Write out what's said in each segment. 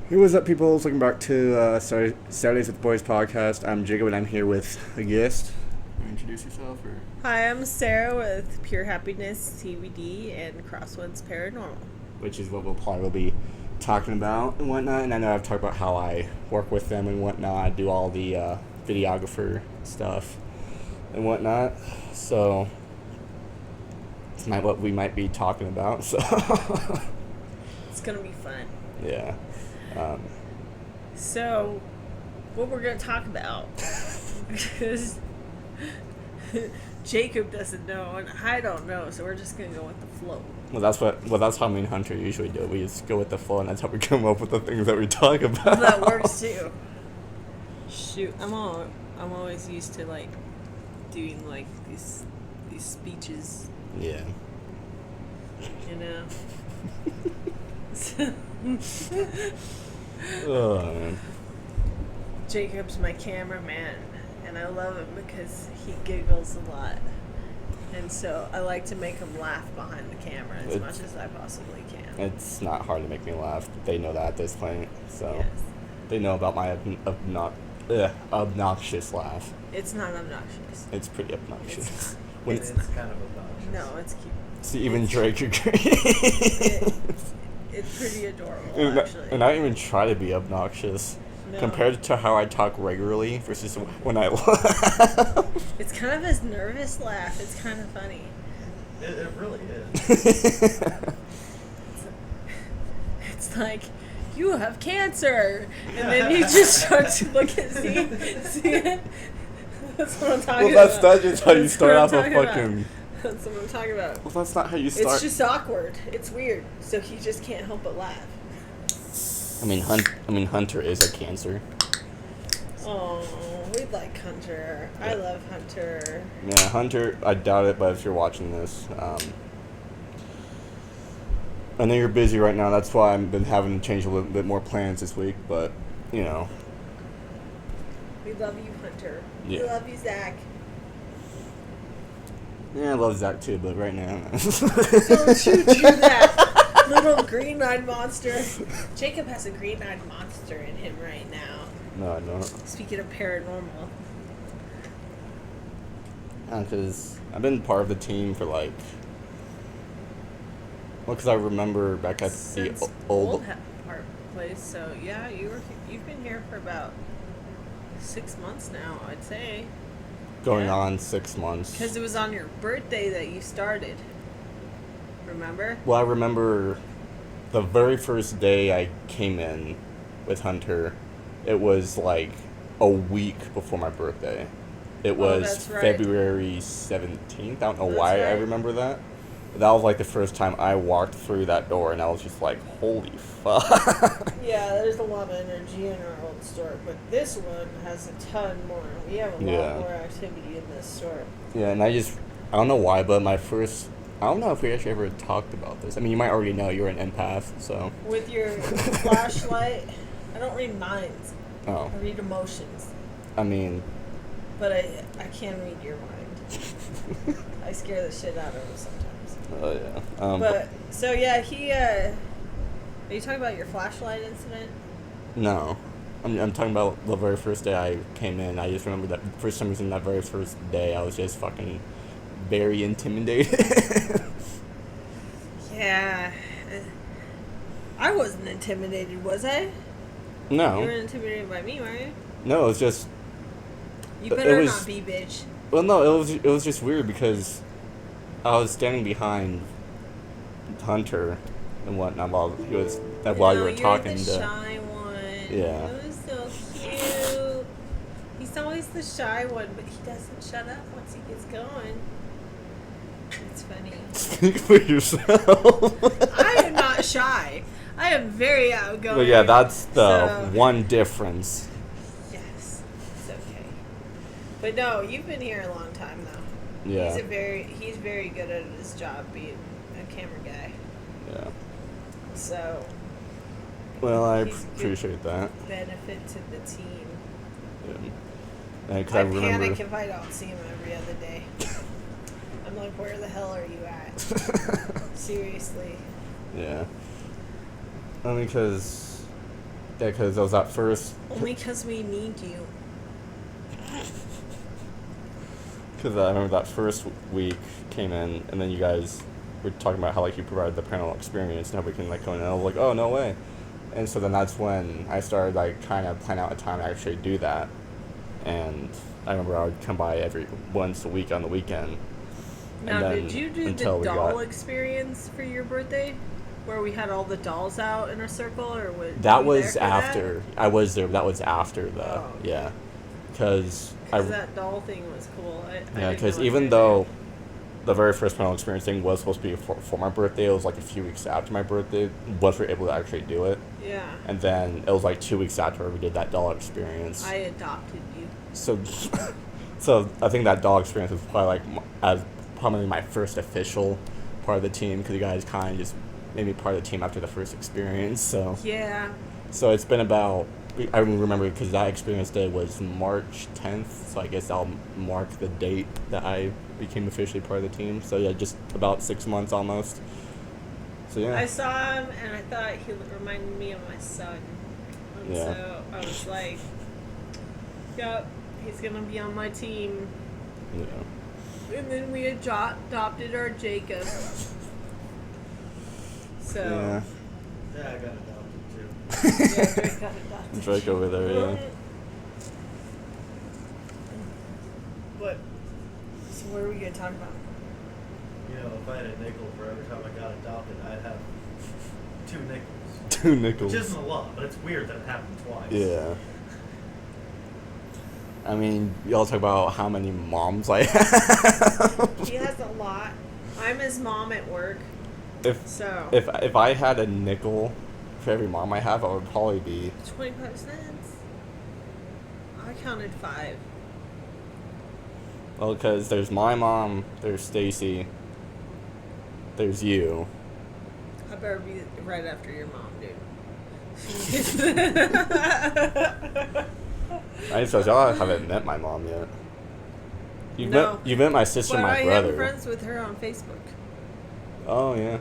Hey, what's up, people? Welcome back to Saturdays with Boys podcast. I'm Jacob, and I'm here with a guest. Want to introduce yourself, or? Hi, I'm Sarah with Pure Happiness CBD and CROSSWINDS Paranormal. Which is what we'll probably be talking about and whatnot. And I know I've talked about how I work with them and whatnot. I do all the videographer stuff and whatnot. So it's not what we might be talking about. So It's gonna be fun. yeah. So, what we're gonna talk about, because Jacob doesn't know and I don't know, so we're just gonna go with the flow. That's how me and Hunter usually do. We just go with the flow, and that's how we come up with the things that we talk about. That works too. Shoot, I'm always used to like doing like these speeches, Yeah. you know. Oh man. Jacob's my cameraman, and I love him because he giggles a lot. And so I like to make him laugh behind the camera as much as I possibly can. It's not hard to make me laugh. They know that at this point, so Yes. they know about my obnoxious laugh. It's not obnoxious. It's pretty obnoxious. It's It's kind of obnoxious. No, it's cute. See, even Drake agrees. It's pretty adorable, actually. And I even try to be obnoxious. No. Compared to how I talk regularly versus when I laugh. It's kind of his nervous laugh. It's kind of funny. It really is. It's like, you have cancer. And then he just starts to look at see it? That's what I'm talking about. That's just how you That's start what I'm off a talking about. fucking... That's what I'm talking about. Well, that's not how you start. It's just awkward. It's weird. So he just can't help but laugh. I mean, Hunter is a cancer. Oh, we like Hunter. I love Hunter. Yeah, Hunter, I doubt it, but if you're watching this, I know you're busy right now. That's why I've been having to change a little bit more plans this week, but, you know. We love you, Hunter. Yeah. We love you, Zach. Yeah, I love Zach too, but right now. Don't you do that, little green-eyed monster. Jacob has a green-eyed monster in him right now. No, I don't. Speaking of paranormal. Because I've been part of the team for like... Well, because I remember back at Since the old... Park place, so yeah, you've been here for about 6 months now, I'd say. Going Yeah. on 6 months. Because it was on your birthday that you started. Remember? Well, I remember the very first day I came in with Hunter, it was like a week before my birthday. It was that's right. February 17th. I don't know That's why I right. remember that. But that was like the first time I walked through that door, and I was just like, holy fuck. Yeah, there's a lot of energy in our old store, but this one has a ton more. We have a Yeah. lot more activity in this store. Yeah, and I don't know why, but I don't know if we actually ever talked about this. I mean, you might already know you're an empath, so. With your flashlight, I don't read minds. Oh, I read emotions. I mean, But I can read your mind. I scare the shit out of him sometimes. oh yeah. But, so yeah, are you talking about your flashlight incident? No. I'm talking about the very first day I came in. I just remember that for some reason that very first day I was just fucking very intimidated. Yeah. I wasn't intimidated, was I? You No. weren't intimidated by me, were you? No, it was just... You It better was- not be, bitch. Well, no, it was just weird because I was standing behind Hunter and whatnot while you were talking You're the to... shy one. Yeah. It was so cute. He's always the shy one, but he doesn't shut up once he gets going. It's funny. Speak for yourself. I am not shy. I am very outgoing. Well, yeah, that's the So- one difference. Yes, it's okay. But no, you've been here a long time though. Yeah. He's very good at his job being a camera guy. Yeah. So Well, I He's good. appreciate that. benefit to the team. Yeah. Cause I I remember... panic if I don't see him every other day. I'm like, where the hell are you at? Seriously. Yeah. Because Yeah, because it was that first. Only because we need you. Because I remember that first week came in, and then you guys were talking about how like you provided the paranormal experience, and nobody can like go in. And I was like, oh no way. And so then that's when I started like trying to plan out a time to actually do that. And I remember I would come by every once a week on the weekend. Now, And then did you do the until we doll got- experience for your birthday? Where we had all the dolls out in a circle, or was That were you was there for after. I was there. But that was after the Oh, okay. yeah. Because Because that doll thing was cool. I yeah, didn't because know if even you were though the very first paranormal experience thing was supposed to be for my birthday, it was like a few weeks after my birthday. Was we able to actually do it? there. Yeah, And then it was like 2 weeks after we did that doll experience. I adopted you. So, so I think that doll experience was probably like probably my first official part of the team, because you guys kind of just made me part of the team after the first experience. So Yeah. so it's been about, I remember because that experience day was March 10th, so I guess I'll mark the date that I became officially part of the team. So yeah, just about 6 months almost. So yeah. I saw him and I thought he reminded me of my son. And Yeah. so I was like, yep, he's going to be on my team. Yeah. And then we adopted our Jacob. So, Yeah. Yeah, I got adopted too. yeah, Drake got adopted. Drake over there, yeah. What? So what are we going to talk about? You know, if I had a nickel for every time I got adopted, I'd have 2 nickels. 2 nickels. Which isn't a lot, but it's weird that it happened twice. Yeah. I mean, y'all talk about how many moms I have. He has a lot. I'm his mom at work, If so if I had a nickel for every mom I have, I would probably be 25 cents. I counted 5. well, because there's my mom, there's Stacy, there's you. I better be right after your mom, dude. I just told y'all I haven't met my mom yet. No. You met my sister, But and my I brother. am friends with her on Facebook. Oh yeah.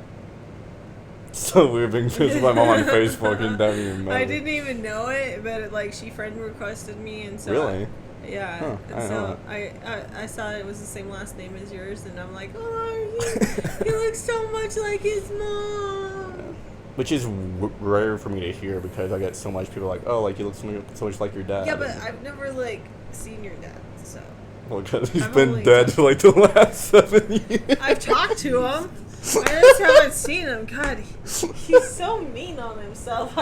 So weird being friends with my mom on Facebook and don't even know. I didn't even know it, but like she friend requested me, and so Really? yeah. Huh, I and didn't know so I saw it was the same last name as yours, and I'm like, oh, he looks so much like his mom. Which is rare for me to hear, because I get so much people like, oh, like you look so much like your dad. Yeah, but I've never like seen your dad, so Well, because he's I've been only dead talked- for like the last 7 years. I've talked to him. I just haven't seen him. God, he's so mean on himself.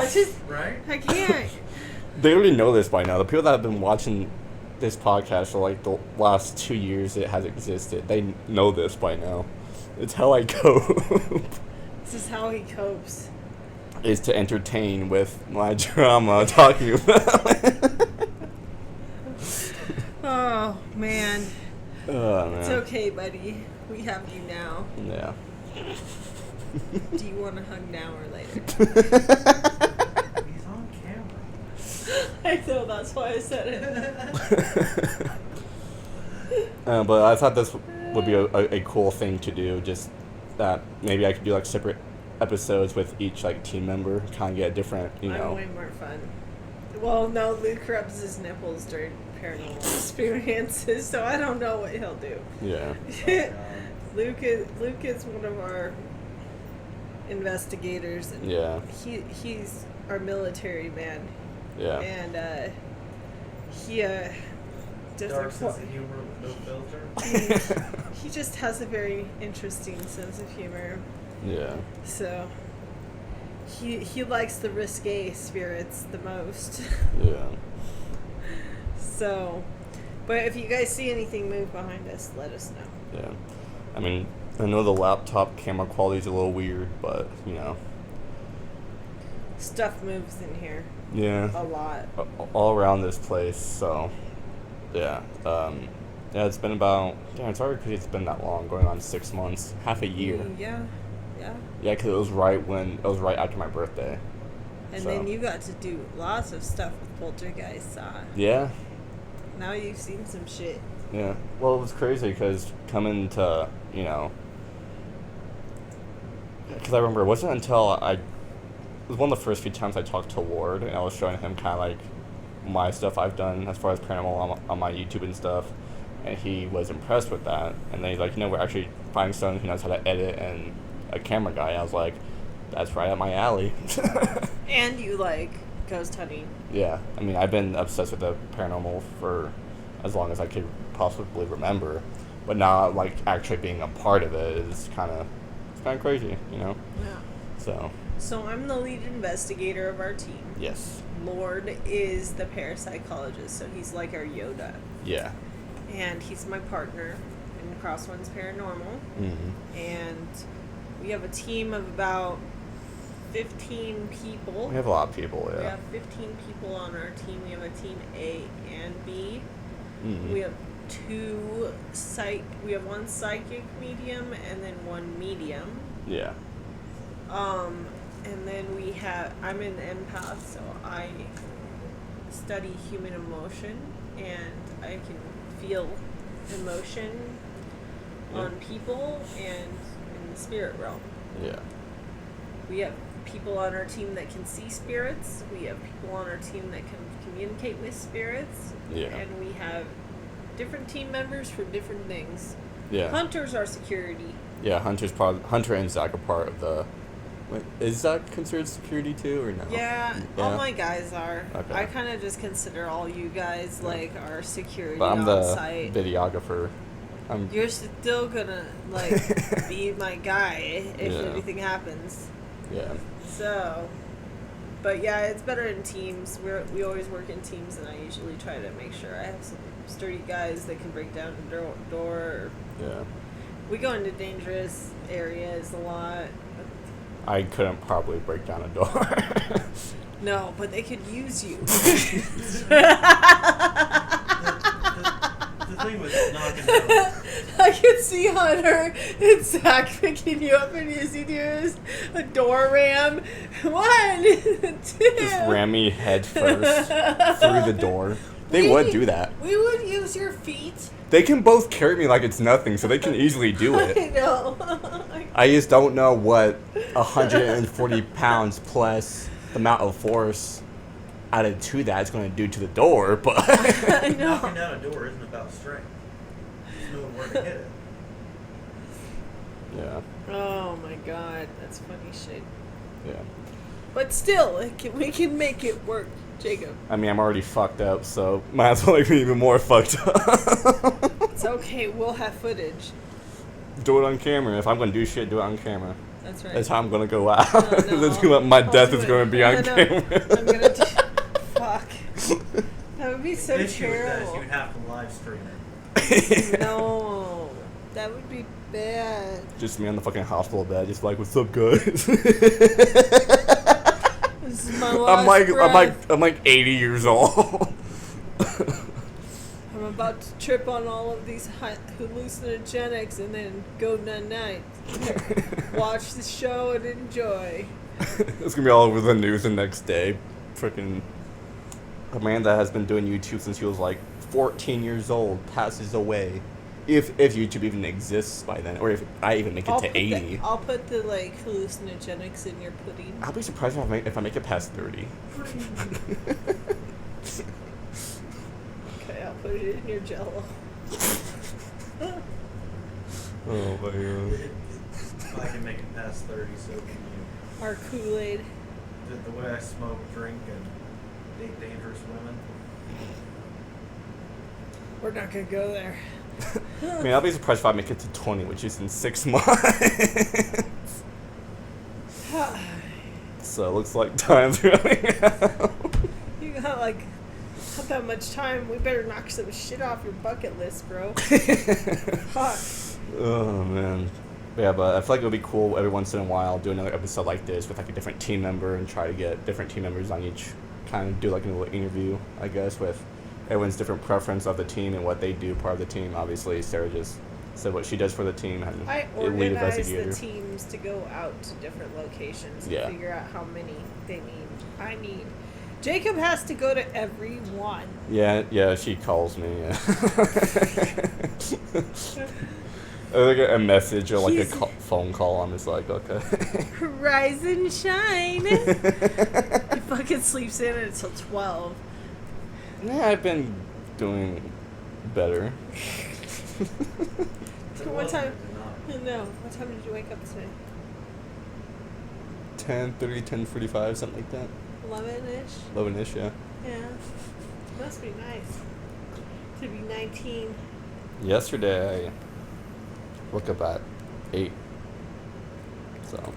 Right? I can't. They already know this by now. The people that have been watching this podcast for like the last 2 years it has existed, they know this by now. It's how I cope. This is how he copes. Is to entertain with my drama talking about it. Oh man, Oh man. it's okay, buddy. We have you now. Yeah. Do you want to hug now or later? He's on camera. I know, that's why I said it. But I thought this would be a cool thing to do. Just that maybe I could do like separate episodes with each like team member, kind of get a different, you I'm know. way more fun. Well, no, Luke rubs his nipples during paranormal experiences, so I don't know what he'll do. Yeah. Luke is one of our investigators, and Yeah. he's our military man, Yeah. and he does Dark a sense of humor with no filter. he just has a very interesting sense of humor. Yeah. So he likes the risque spirits the most. Yeah. So, but if you guys see anything move behind us, let us know. Yeah. I mean, I know the laptop camera quality is a little weird, but you know. Stuff moves in here Yeah. a lot. All around this place, so yeah. Yeah, it's been about, damn, it's hard because it's been that long, going on 6 months, half a year. Yeah. Yeah, because it was right after my birthday. And So. then you got to do lots of stuff with Poltergeist. Yeah. Now you've seen some shit. Yeah. Well, it was crazy because coming to, you know, because I remember it wasn't until I was one of the first few times I talked to Ward, and I was showing him kind of like my stuff I've done as far as paranormal on my YouTube and stuff, and he was impressed with that. And then he's like, we're actually finding someone who knows how to edit and a camera guy. I was like, that's right up my alley. And you like ghost hunting. Yeah, I mean, I've been obsessed with the paranormal for as long as I could possibly remember, but now like actually being a part of it is kind of crazy, Yeah. So I'm the lead investigator of our team. Yes. Lord is the parapsychologist, so he's like our Yoda. Yeah. And he's my partner in CROSSWINDS Paranormal. Mm-hmm. And we have a team of about 15 people. We have a lot of people, yeah. We have 15 people on our team. We have a team A and B. Mm-hmm. We have we have one psychic medium and then one medium. Yeah. And then I'm an empath, so I study human emotion, and I can feel emotion on people and in the spirit realm. Yeah. We have people on our team that can see spirits. We have people on our team that can communicate with spirits. Yeah. And we have different team members for different things. Yeah. Hunter's our security. Yeah, Hunter and Zach are part of the... Wait, is Zach considered security too, or no? Yeah, all my guys are. Okay. I kind of just consider all you guys like our security But I'm on the site. videographer. You're still gonna like be my guy if Yeah. anything happens. Yeah. So, but yeah, it's better in teams. We always work in teams, and I usually try to make sure I have some sturdy guys that can break down the door. Yeah. We go into dangerous areas a lot. I couldn't probably break down a door. No, but they could use you. The thing with knocking down. I could see Hunter and Zach picking you up and using you as a door ram. 1, 2. Just ram me head first through the door. They would do that. We would use your feet. They can both carry me like it's nothing, so they can easily do I it. know. I just don't know what 140 pounds plus the amount of force added to that is going to do to the door, but... I know. Knocking down a door isn't about strength. Just knowing where to hit it. Yeah. Oh my god, that's funny shit. Yeah. But still, we can make it work, Jacob. I mean, I'm already fucked up, so might as well make me even more fucked up. It's okay, we'll have footage. Do it on camera. If I'm going to do shit, do it on camera. That's right. That's how I'm going to go out. No, My I'll death do is it. going to be on No. camera. I'm gonna do... Fuck. That would be so The issue with that is terrible. you'd have to live stream it. No. That would be bad. Just me on the fucking hospital bed, just like, what's up, guys? This is my last breath. I'm like 80 years old. I'm about to trip on all of these hallucinogenics and then go night. Watch the show and enjoy. It's gonna be all over the news the next day. Freaking Amanda has been doing YouTube since she was like 14 years old. Passes away. If YouTube even exists by then, or if I even make it to 80. I'll put the like hallucinogenics in your pudding. I'll be surprised if I make it past 30. Okay, I'll put it in your Jello. Oh my god. If I can make it past 30, so can you. Our Kool-Aid. The way I smoke, drink, and date dangerous women. We're not gonna go there. I mean, I'll be surprised if I make it to 20, which is in 6 months. So it looks like time's running out. You got like not that much time. We better knock some shit off your bucket list, bro. Fuck. Oh man. But yeah, but I feel like it would be cool every once in a while do another episode like this with like a different team member and try to get different team members on each, kind of do like a little interview, I guess, with everyone's different preference of the team and what they do part of the team. Obviously, Sarah just said what she does for the team and I lead organize investigator. the teams to go out to different locations and Yeah. figure out how many they need. I need. Jacob has to go to every one. Yeah, she calls me. Yeah. Or like a message or like a He's- phone call. I'm just like, okay. Rise and shine. He fucking sleeps in until 12. Yeah, I've been doing better. So what time? No. What time did you wake up today? 10:30, 10:45, something like that. 11-ish? 11-ish, yeah. Yeah. Must be nice. To be 19. Yesterday, I woke up at 8. So,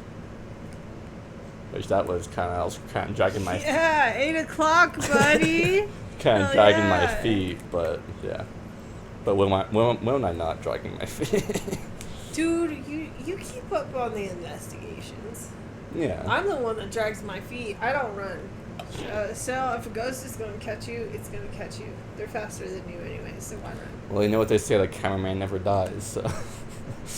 which that was I was kind of dragging my Yeah, 8 o'clock, buddy. kind of Hell dragging my yeah. feet, but yeah. But when am I not dragging my feet? Dude, you keep up on the investigations. Yeah. I'm the one that drags my feet. I don't run. So if a ghost is going to catch you, it's going to catch you. They're faster than you anyway, so why run? Well, you know what they say, the cameraman never dies, so.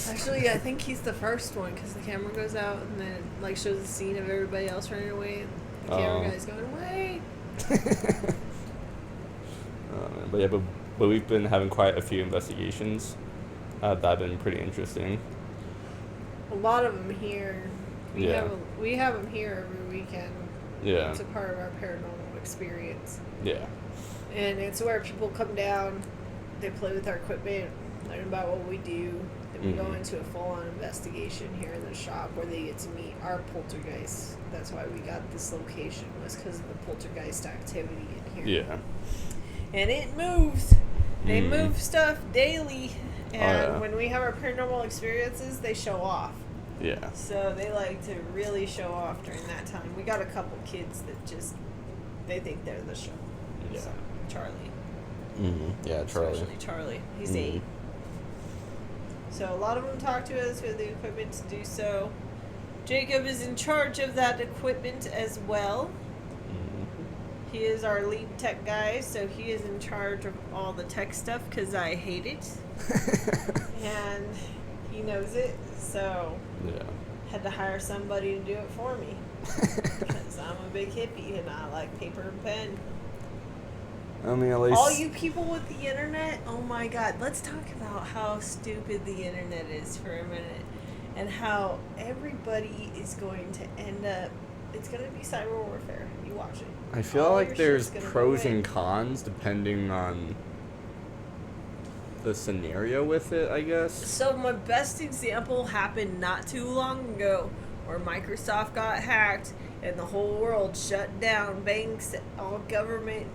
Actually, I think he's the first one because the camera goes out and then like shows the scene of everybody else running away. And the camera guy's going, wait. But yeah, but we've been having quite a few investigations that have been pretty interesting. A lot of them here. Yeah. We have them here every weekend. Yeah. It's a part of our paranormal experience. Yeah. And it's where people come down, they play with our equipment, learn about what we do. Then we go into a full-on investigation here in the shop where they get to meet our poltergeists. That's why we got this location, was because of the poltergeist activity in here. Yeah. And it moves. They move stuff daily. And yeah. when we have our paranormal experiences, they show off. Yeah. So they like to really show off during that time. We got a couple kids that just, they think they're the show. Yeah. So, Charlie. Yeah, Charlie. Especially Charlie. He's 8. So a lot of them talk to us with the equipment to do so. Jacob is in charge of that equipment as well. He is our lead tech guy, so he is in charge of all the tech stuff because I hate it. And he knows it, so Yeah. had to hire somebody to do it for me. Because I'm a big hippie and I like paper and pen. I mean, at least. All you people with the internet, oh my god, let's talk about how stupid the internet is for a minute. And how everybody is going to end up, it's going to be cyber warfare. You watch it. I feel All like your there's shit's gonna pros go away. and cons depending on the scenario with it, I guess. So my best example happened not too long ago where Microsoft got hacked and the whole world shut down banks, all government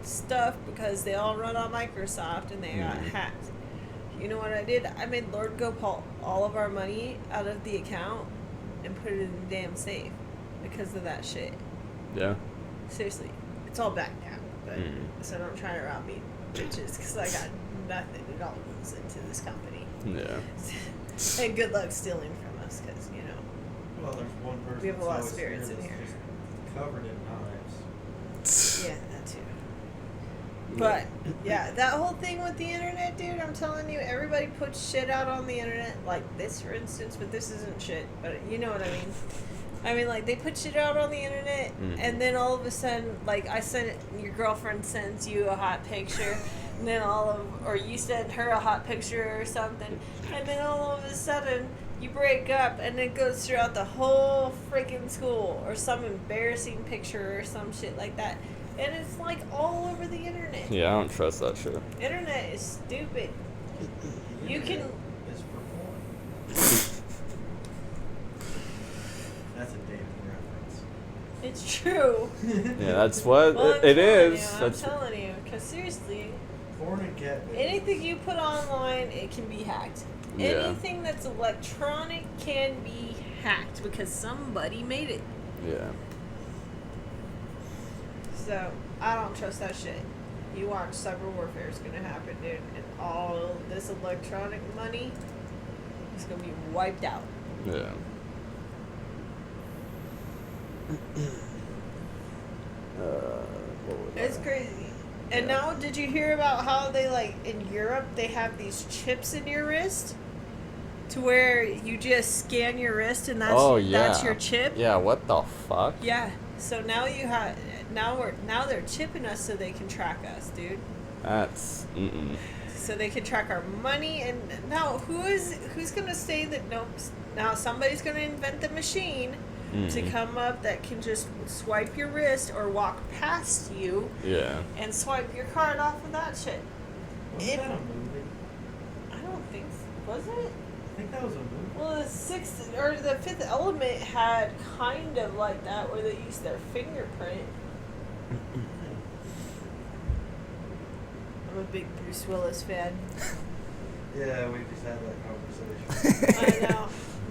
stuff because they all run on Microsoft and they got hacked. You know what I did? I made Lord go pull all of our money out of the account and put it in the damn safe because of that shit. Yeah. Seriously, it's all back now. But so don't try to rob me, bitches, because I got nothing. It all goes into this company. Yeah. And good luck stealing from us, because you know. Well, there's one person. We have a that's lot of always spirits in that's here. just covered in knives. Yeah, that too. But yeah, that whole thing with the internet, dude, I'm telling you, everybody puts shit out on the internet, like this, for instance. But this isn't shit. But you know what I mean. I mean, like, they put shit out on the internet, and then all of a sudden, like, your girlfriend sends you a hot picture, and then or you send her a hot picture or something, and then all of a sudden, you break up, and it goes throughout the whole freaking school, or some embarrassing picture or some shit like that. And it's, like, all over the internet. Yeah, I don't trust that shit. Internet is stupid. You can... It's for porn. That's a dating reference. It's true. Yeah, that's what Well, I'm it telling is. you, I'm That's telling you, because seriously, Porn and cat. anything you put online, it can be hacked. Yeah. Anything that's electronic can be hacked because somebody made it. yeah. So, I don't trust that shit. You watch, cyber warfare is going to happen, dude. And all this electronic money is going to be wiped out. Yeah. It's crazy. And now, did you hear about how they, like, in Europe, they have these chips in your wrist? To where you just scan your wrist and that's your chip? Yeah, what the fuck? Yeah. So now you have now they're chipping us so they can track us, dude. That's So they can track our money. And now, who's gonna say that? No, now somebody's gonna invent the machine to come up that can just swipe your wrist or walk past you. Yeah. And swipe your card off of that shit. Wasn't that a movie? I don't think so. Was it? I think that was a movie. Well, the Fifth Element had kind of like that, where they used their fingerprint. I'm a big Bruce Willis fan. Yeah, we just had that conversation. I know.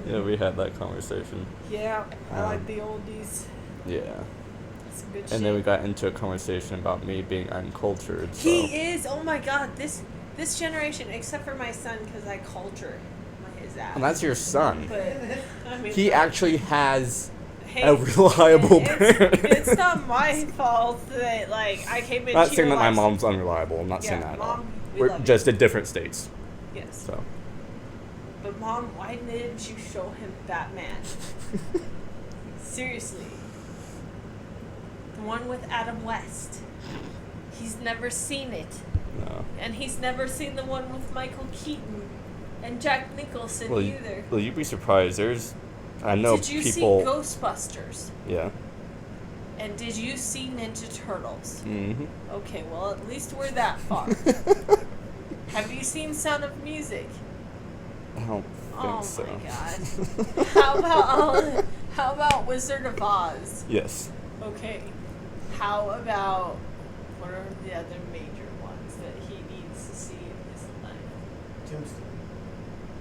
Yeah, we had that conversation. Yeah, I like the oldies. Yeah. Some good shit. And then we got into a conversation about me being uncultured. So. He is. Oh my God, this generation, except for my son, because I culture his ass. And that's your son. But I mean, He actually has hey, a reliable parent. It's not my fault that I came in. Not saying that my mom's unreliable. I'm not saying that at all. Mom, we We're love just you. in different states. Yes. So. But Mom, why didn't you show him Batman? Seriously. The one with Adam West. He's never seen it. No. And he's never seen the one with Michael Keaton and Jack Nicholson either. Well, you'd be surprised. I know Did you people. see Ghostbusters? Yeah. And did you see Ninja Turtles? Mm-hmm. Okay, well, at least we're that far. Have you seen Sound of Music? I don't think so. Oh my God. How about Wizard of Oz? Yes. Okay. How about what are the other major ones that he needs to see in his life? Tombstone.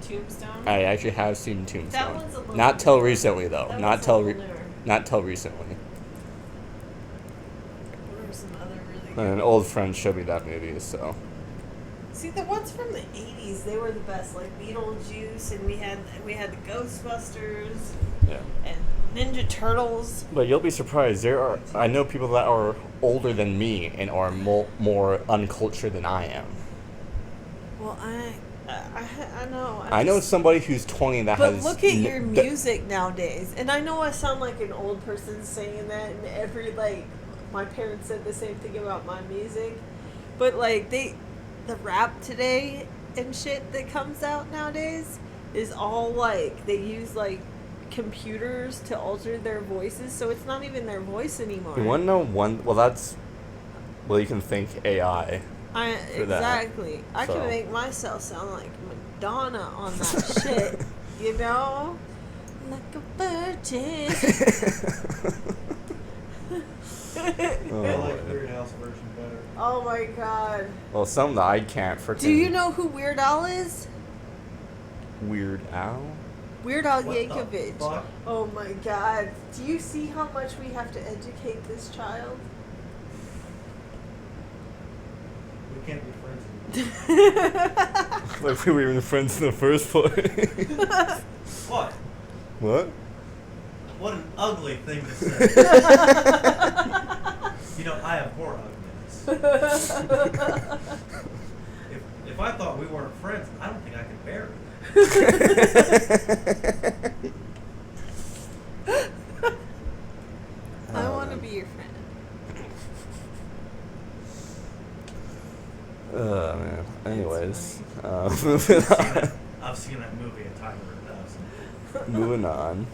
Tombstone? I actually have seen Tombstone. That one's a little Not till recently, though. That Not one's a till little newer. not till recently. What are some other really good An old friend showed me that movie, so. See, the ones from the 80s, they were the best. Like Beetlejuice, and we had the Ghostbusters Yeah. and Ninja Turtles. But you'll be surprised. I know people that are older than me and are more uncultured than I am. Well, I know. I know somebody who's 20 that But has. look at your music nowadays. And I know I sound like an old person saying that, and my parents said the same thing about my music. But the rap today and shit that comes out nowadays is all they use computers to alter their voices, so it's not even their voice anymore. You want to know one? Well, you can thank AI. For that. Exactly. I So. can make myself sound like Madonna on that shit. You know? Like a virgin. I like Weird Al's version better. Oh my God. Well, some that I can't freaking. Do you know who Weird Al is? Weird Al? Weird Al What the Yankovic. fuck? Oh my God. Do you see how much we have to educate this child? We can't be friends anymore. Like we were even friends in the first place. What? What? What an ugly thing to say. You know, I have more ugliness. If I thought we weren't friends, I don't think I could bear it. I want to be your friend. Man. Anyways, I've seen that movie a time or 1,000. moving on.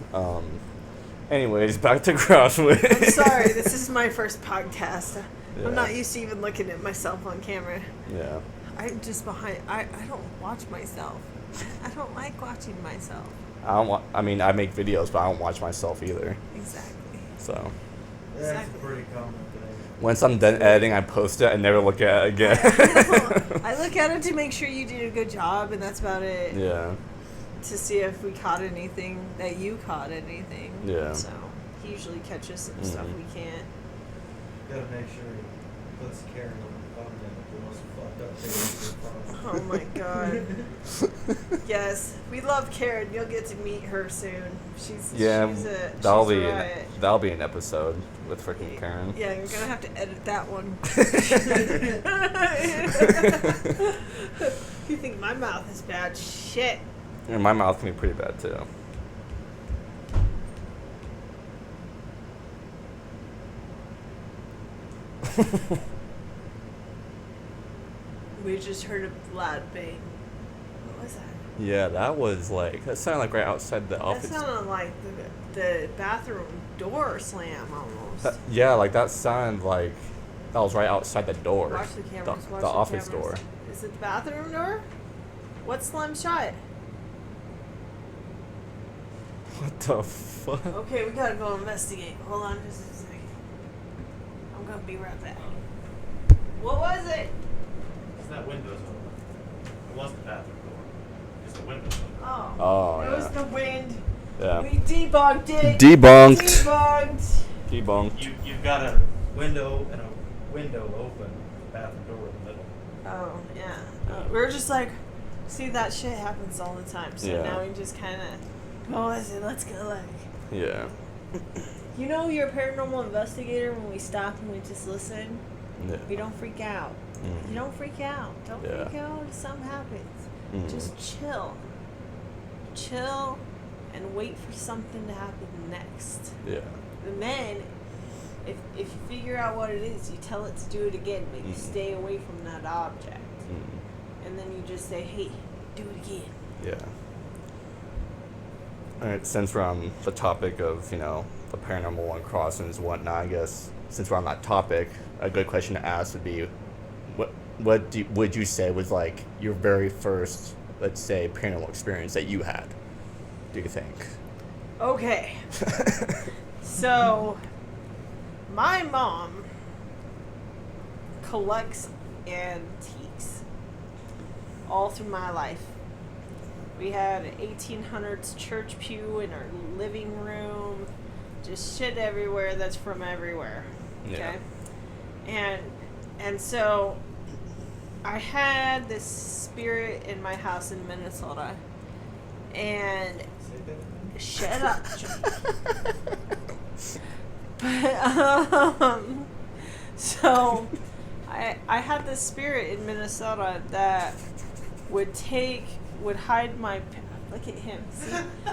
Anyways, back to CROSSWINDS. I'm sorry, this is my first podcast. Yeah. I'm not used to even looking at myself on camera. Yeah. I'm just behind. I don't watch myself. I don't like watching myself. I mean, I make videos, but I don't watch myself either. Exactly. So. That's Exactly. a pretty common thing. Once I'm done editing, I post it and never look at it again. I look at it to make sure you did a good job, and that's about it. Yeah. To see if we caught anything, that you caught anything. Yeah. So he usually catches some stuff we can't. You gotta make sure you put Karen on the thumbnail, the most fucked up thing. Oh my God. Yes, we love Karen. You'll get to meet her soon. She's that'll she's be a riot. that'll be an episode with freaking Karen. Yeah, you're gonna have to edit that one. You think my mouth is bad? Shit. And my mouth can be pretty bad too. We just heard a loud bang. What was that? Yeah, that sounded like right outside the office. That sounded like the bathroom door slam almost. Yeah, like that sounded like that was right outside the door. Watch the cameras. The office door. Is it the bathroom door? What's slam shut? What the fuck? Okay, we gotta go investigate. Hold on just a second. I'm gonna be right back. What was it? It's that window's open. It wasn't the bathroom door. It's the window's open. Oh. It was Yeah. the wind. Yeah. We debunked it. Debunked. Debunked. You've got a window and a window open, bathroom door in the middle. Oh, yeah. We're just like, see, that shit happens all the time. So Yeah. now we just kind of, what was it? Let's go like. Yeah. You know, you're a paranormal investigator when we stop and we just listen. Yeah. We don't freak out. Mhm. You don't freak out. Don't Yeah. freak out if something happens. Mhm. Just chill. Chill and wait for something to happen next. Yeah. And then, if you figure out what it is, you tell it to do it again, but you Mhm. stay away from that object. Mm. And then you just say, hey, do it again. Yeah. Alright, since we're on the topic of, the paranormal and crossings and whatnot, I guess, since we're on that topic, a good question to ask would be, would you say was, like, your very first, let's say, paranormal experience that you had, do you think? Okay. So, my mom collects antiques all through my life. We had an 1800s church pew in our living room, just shit everywhere that's from everywhere. Okay? Yeah. And so I had this spirit in my house in Minnesota. And Say that. shut up. So I had this spirit in Minnesota that would hide my. Look at him. See,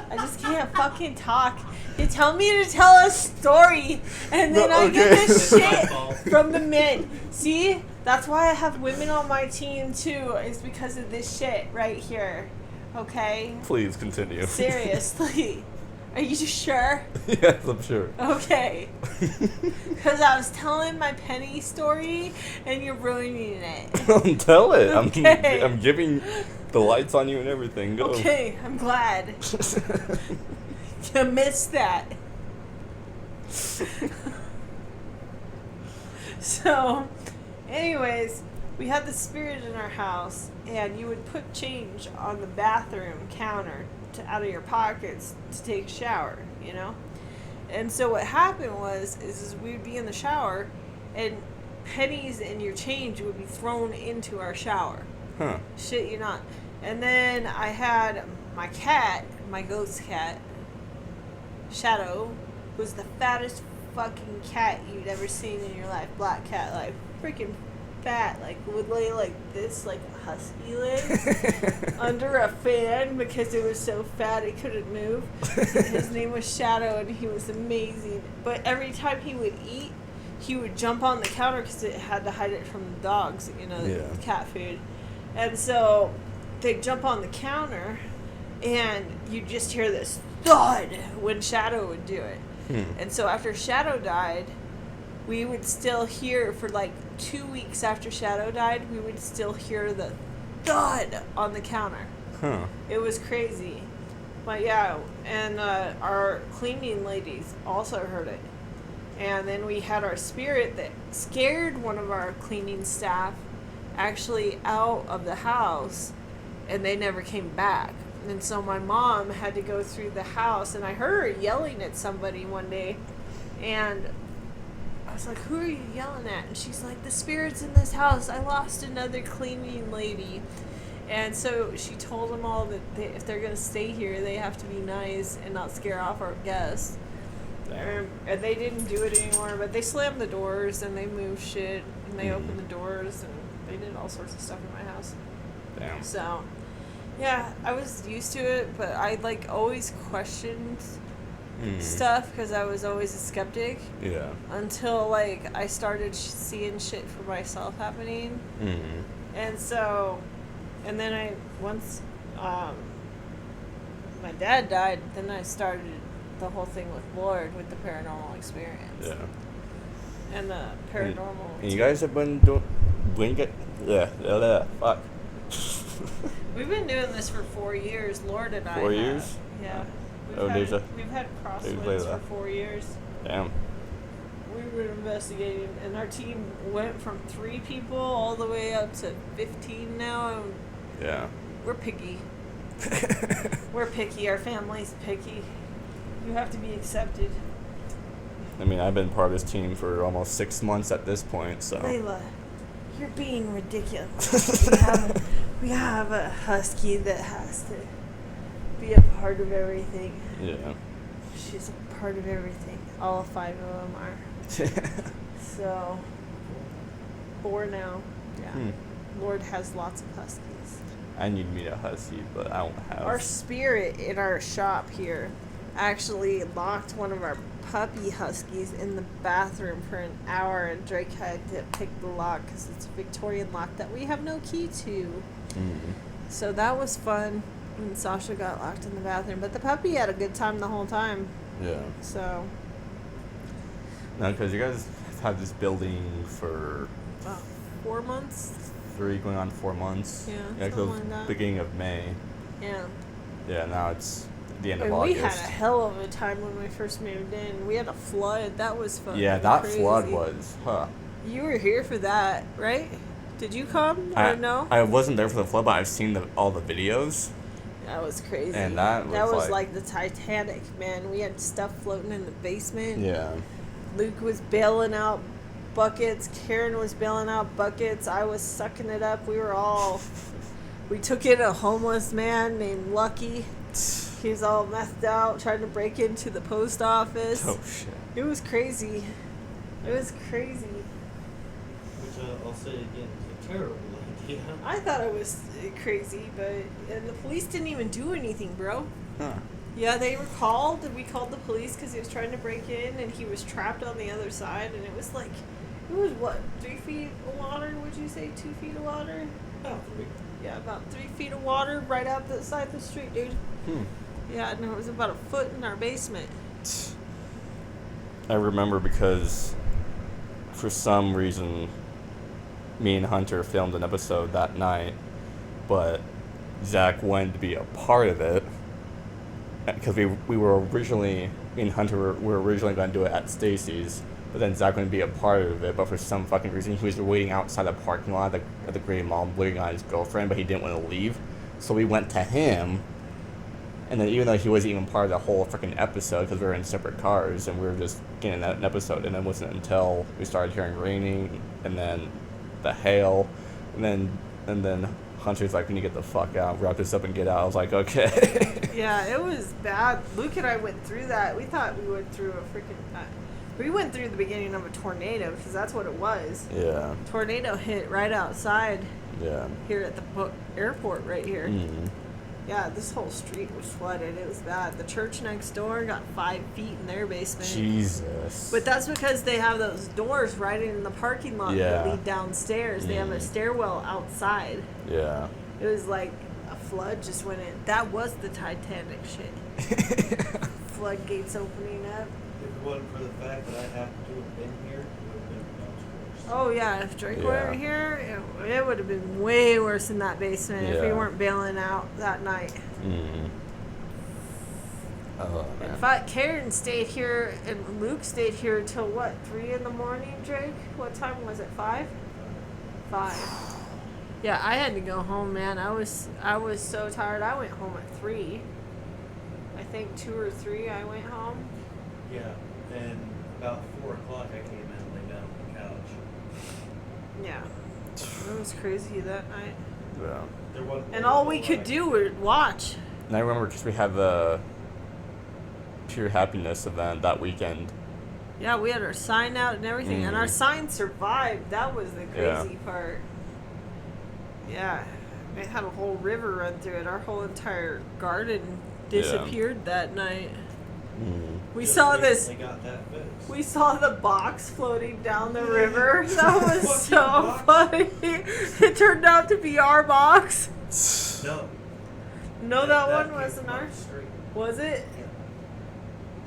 I just can't fucking talk. You tell me to tell a story, and then I get this It's my shit fault. from the men. See, that's why I have women on my team too. Is because of this shit right here. Okay. Please continue. Seriously. Are you sure? Yes, I'm sure. Okay. Because I was telling my penny story and you're ruining it. Tell it. Okay. I'm giving the lights on you and everything. Go. Okay, I'm glad. You missed that. So, anyways, we had the spirit in our house, and you would put change on the bathroom counter out of your pockets to take a shower, you know? And so what happened is we would be in the shower, and pennies and your change would be thrown into our shower. Huh. Shit you not. And then I had my cat, my ghost cat, Shadow, was the fattest fucking cat you'd ever seen in your life. Black cat, like freaking fat, like would lay like this, like a husky legs under a fan because it was so fat it couldn't move. His name was Shadow, and he was amazing. But every time he would eat, he would jump on the counter because it had to hide it from the dogs, Yeah. the cat food. And so they'd jump on the counter, and you'd just hear this thud when Shadow would do it. And so after Shadow died, we would still hear, for like 2 weeks after Shadow died, we would still hear the thud on the counter. Huh. It was crazy. But yeah, and our cleaning ladies also heard it. And then we had our spirit that scared one of our cleaning staff actually out of the house, and they never came back. And so my mom had to go through the house, and I heard her yelling at somebody one day, and I was like, who are you yelling at? And she's like, the spirit's in this house. I lost another cleaning lady. And so she told them all that if they're going to stay here, they have to be nice and not scare off our guests. And they didn't do it anymore, but they slammed the doors, and they moved shit, and they opened the doors, and they did all sorts of stuff in my house. Damn. So, yeah, I was used to it, but I like always questioned stuff because I was always a skeptic Yeah. until like I started seeing shit for myself happening, And so, and then once my dad died, then I started the whole thing with Lord, with the paranormal experience. Yeah. And the paranormal. And you guys have been doing. Fuck. We've been doing this for 4 years, Lord and I. 4 years? Yeah. We've had CROSSWINDS for 4 years. Damn. We were investigating, and our team went from 3 people all the way up to 15 now. And Yeah. we're picky. We're picky. Our family's picky. You have to be accepted. I mean, I've been part of this team for almost 6 months at this point, so. Layla, you're being ridiculous. we have a husky that has to be a part of everything. Yeah. She's a part of everything. All 5 of them are. So, 4 now. Yeah. Lord has lots of huskies. I need to meet a husky, but I don't have. Our spirit in our shop here actually locked one of our puppy huskies in the bathroom for an hour, and Drake had to pick the lock because it's a Victorian lock that we have no key to. So that was fun. And Sasha got locked in the bathroom, but the puppy had a good time the whole time. Yeah. So. No, because you guys had this building for 4 months. 3 going on 4 months. Yeah, because something like that. beginning of May. Yeah. Yeah, now it's the end of And August. we had a hell of a time when we first moved in. We had a flood. That was fun. Yeah, that flood was, You were here for that, right? Did you come or no? I wasn't there for the flood, but I've seen all the videos. That was crazy. And that was like the Titanic, man. We had stuff floating in the basement. Yeah. Luke was bailing out buckets. Karen was bailing out buckets. I was sucking it up. We took in a homeless man named Lucky. He's all methed out, trying to break into the post office. Oh, shit. It was crazy. It was crazy. Which I'll say again is a terrible idea. I thought it was crazy, and the police didn't even do anything, bro. Huh. Yeah, they were called, and we called the police because he was trying to break in, and he was trapped on the other side, and it was what, 3 feet of water, would you say? 2 feet of water? About 3. Yeah, about 3 feet of water right out the side of the street, dude. Yeah, no, it was about a foot in our basement. I remember because for some reason me and Hunter filmed an episode that night, but Zach wanted to be a part of it because we were originally, me and Hunter were originally going to do it at Stacy's, but then Zach wanted to be a part of it, but for some fucking reason he was waiting outside the parking lot at the Great Mall waiting on his girlfriend, but he didn't want to leave, so we went to him. And then even though he wasn't even part of the whole freaking episode because we were in separate cars and we were just getting an episode, and it wasn't until we started hearing raining and then the hail and then Hunter's like, we need to get the fuck out, wrap this up and get out. I was like, okay. Yeah, it was bad. Luke and I went through that. We thought we went through we went through the beginning of a tornado because that's what it was. Yeah. Tornado hit right outside. Yeah. Here at the airport right here. Mm-hmm. Yeah, this whole street was flooded. It was bad. The church next door got 5 feet in their basement. Jesus. But that's because they have those doors right in the parking lot that lead downstairs. They have a stairwell outside. Yeah. It was like a flood just went in. That was the Titanic shit. Floodgates opening up. If it wasn't for the fact that I happened to have been here, it would have been much worse. Oh, yeah. If Drake weren't here, it would have been way worse in that basement if we weren't bailing out that night. Mm-hmm. Oh, man. In fact, Karen stayed here and Luke stayed here till what, 3 in the morning, Drake? What time was it, 5? 5. Yeah, I had to go home, man. I was so tired. I went home at 3. I think 2 or 3 I went home. Yeah, and about 4 o'clock I came in and lay down on the couch. Yeah. It was crazy that night. Yeah. There wasn't And all we could do was watch. And I remember because we had the Pure Happiness event that weekend. Yeah, we had our sign out and everything, and our sign survived. That was the crazy part. Yeah, it had a whole river run through it. Our whole entire garden disappeared that night. We Just saw this. recently got that fixed. We saw the box floating down the river. That was Fucking so box. funny. It turned out to be our box. No. No, that one came wasn't from ours. the street. Was it?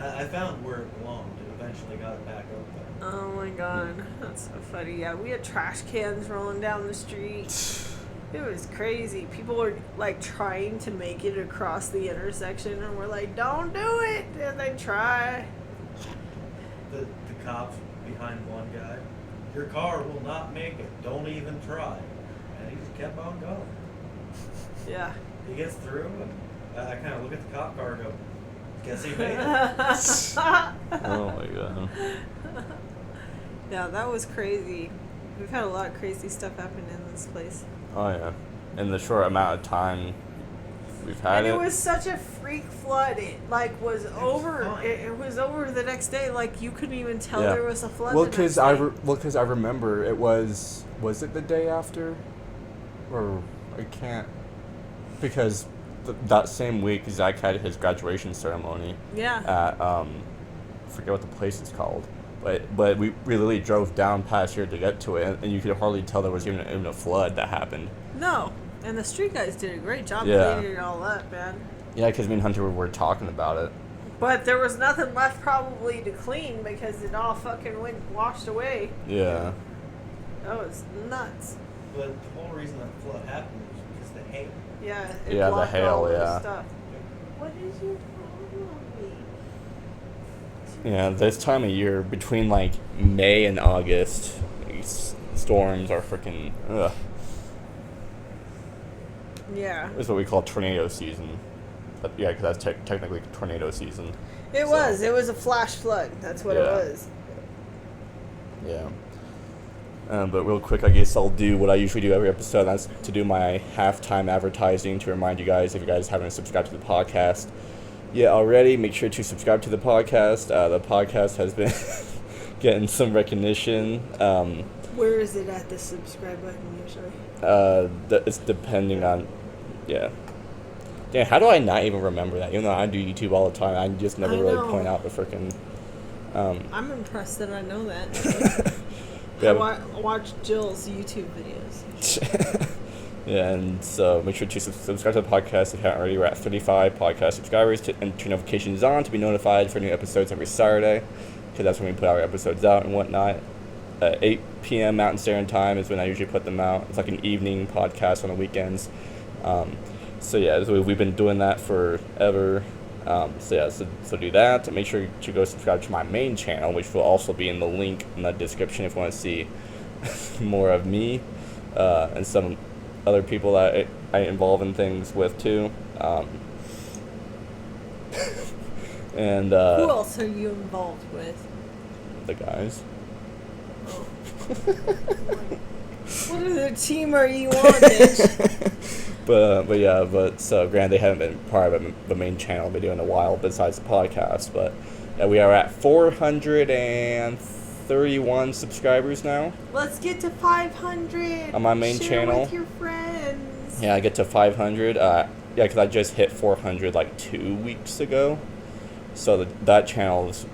I found where it belonged and eventually got it back open. Oh my god, that's so funny. Yeah, we had trash cans rolling down the street. It was crazy. People were like trying to make it across the intersection, and we're like, "Don't do it!" And they try. The cops behind one guy, your car will not make it. Don't even try. And he just kept on going. Yeah. He gets through, and I kind of look at the cop car and go, guess he made it. Oh my god. Yeah, that was crazy. We've had a lot of crazy stuff happen in this place. Oh yeah. In the short amount of time we've had And it. it was such a freak flood. It like was over. fine. It was over the next day. Like you couldn't even tell Yeah. there was a flood. Well, the because next day. I remember it was it the day after, or I can't, because that same week Zach had his graduation ceremony Yeah. at I forget what the place is called, but we literally drove down past here to get to it, and you could hardly tell there was even a flood that happened. No. And the street guys did a great job Yeah. cleaning it all up, man. Yeah, because me and Hunter were talking about it. But there was nothing left probably to clean because it all fucking went washed away. Yeah. That was nuts. But the whole reason that flood happened was because of the hail. Yeah. Yeah, the blocked hail, all the yeah. Stuff. What is your problem? Yeah, this time of year, between like May and August, these storms are freaking. Ugh. Yeah. It's what we call tornado season. But yeah, because that's technically tornado season. It So, was. It was a flash flood. That's what it Yeah. was. Yeah. But real quick, I guess I'll do what I usually do every episode. That's to do my halftime advertising to remind you guys, if you guys haven't subscribed to the podcast yet already, make sure to subscribe to the podcast. The podcast has been getting some recognition. Where is it at the subscribe button usually? It's depending on, yeah. Damn, how do I not even remember that? Even though I do YouTube all the time, I just never I really know. point out the freaking. I'm impressed that I know that. Yeah. I watch Jill's YouTube videos. Yeah, and so make sure to subscribe to the podcast if you haven't already. We're at 35 podcast subscribers, and turn notifications on to be notified for new episodes every Saturday, because that's when we put our episodes out and whatnot. 8 p.m. Mountain Standard Time is when I usually put them out. It's like an evening podcast on the weekends. So yeah, so we've been doing that forever. So do that. Make sure to go subscribe to my main channel, which will also be in the link in the description if you want to see more of me and some other people that I involve in things with too. And Who else are you involved with? the guys. What other team are you on, bitch? But so granted they haven't been part of the main channel I've been doing a while besides the podcast, but we are at 431 subscribers now. Let's get to 500 On my main Share channel. with your friends. Yeah, I get to 500. Yeah, because I just hit 400 like 2 weeks ago, so that channel is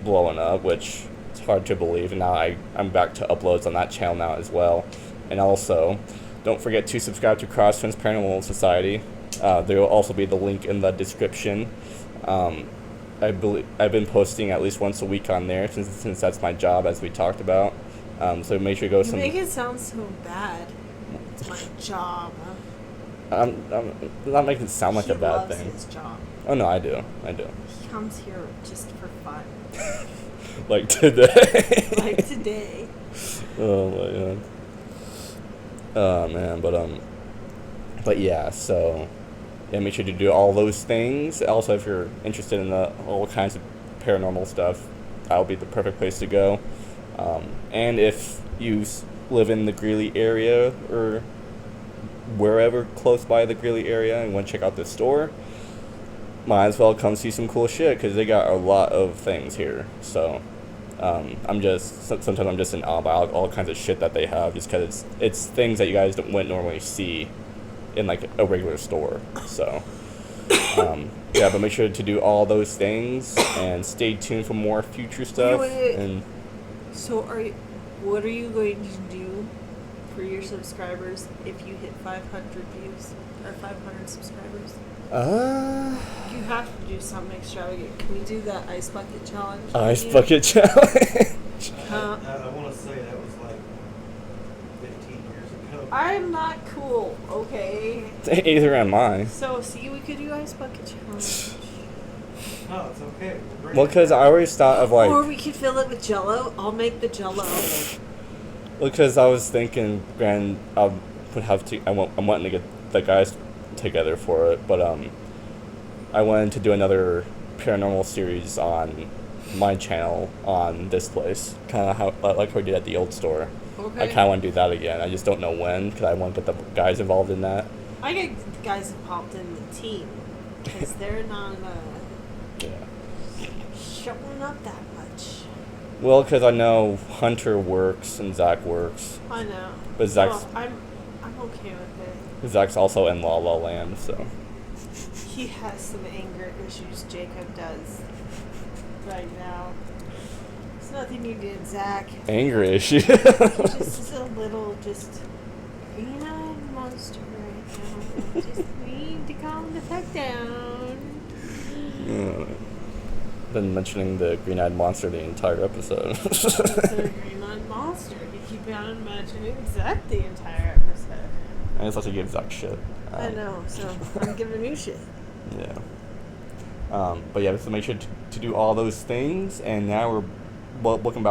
blowing up, which it's hard to believe. And now I'm back to uploads on that channel now as well. And also, don't forget to subscribe to CrossWinds Paranormal Society. There will also be the link in the description. I believe I've been posting at least once a week on there since that's my job, as we talked about. So make sure to go. You make it sound so bad. It's my job. I'm not making it sound like He a bad loves thing. his job. Oh no, I do. He comes here just for fun. Like today. Like today. Oh my god. Oh man, but yeah, so yeah, make sure to do all those things. Also, if you're interested in all kinds of paranormal stuff, that'll be the perfect place to go. And if you live in the Greeley area or wherever close by the Greeley area and want to check out this store, might as well come see some cool shit, because they got a lot of things here. So sometimes I'm just in awe about all kinds of shit that they have, just because it's things that you guys wouldn't normally see in like a regular store. So Yeah, but make sure to do all those things and stay tuned for more future stuff. Wait. And So what are you going to do for your subscribers if you hit 500 views or 500 subscribers? You have to do something extravagant. Can we do that ice bucket challenge? ice bucket challenge. I want to say that was like 15 years ago. I'm not cool, okay? Either am I. So, see, we could do ice bucket challenge. No, it's okay. Well, because I always thought of like. Or we could fill it with Jello. I'll make the Jello. Well, because I was thinking, I would have to. I'm wanting to get the guys together for it, but I wanted to do another paranormal series on my channel on this place, kind of like how we did at the old store. Okay. I kind of want to do that again. I just don't know when, because I want to get the guys involved in that. I get guys involved in the team because they're not showing up that much. Well, because I know Hunter works and Zach works. I know. But Zach's I'm okay with it. Zach's also in La La Land, so. He has some anger issues. Jacob does right now. It's nothing you did, Zach. Anger issue. He just is a little green-eyed monster right now. Just need to calm the fuck down. Been mentioning the green-eyed monster the entire episode. It's a green-eyed monster. You keep on mentioning Zach the entire episode. I just have to give Zach shit. I know, so I'm giving you shit. Yeah. But yeah, so make sure to do all those things, and now we're welcome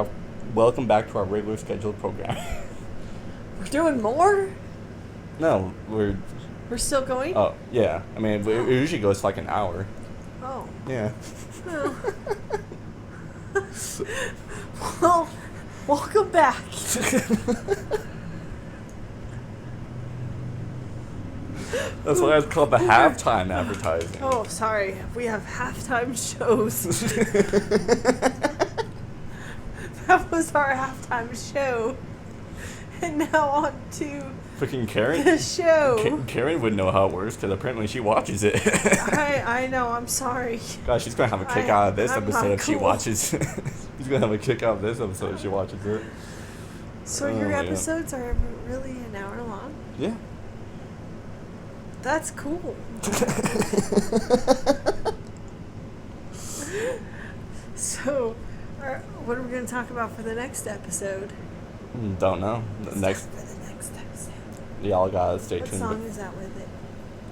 back to our regular scheduled program. We're doing more? No, we're still going? Oh, yeah. I mean, it usually goes like an hour. Oh. Yeah. Oh. Well, welcome back. That's why it's called the halftime advertising. Oh, sorry. We have halftime shows. That was our halftime show. And now on to Freaking Karen. the show. Karen would know how it works because apparently she watches it. I know. I'm sorry. God, she's gonna have a kick out of this I'm episode not if she cool. watches. She's gonna have a kick out of this episode if she watches it. So Oh, your yeah. episodes are really an hour long? Yeah. That's cool. So, what are we going to talk about for the next episode? Don't know. For the next episode. Y'all gotta stay What tuned. song is that with it?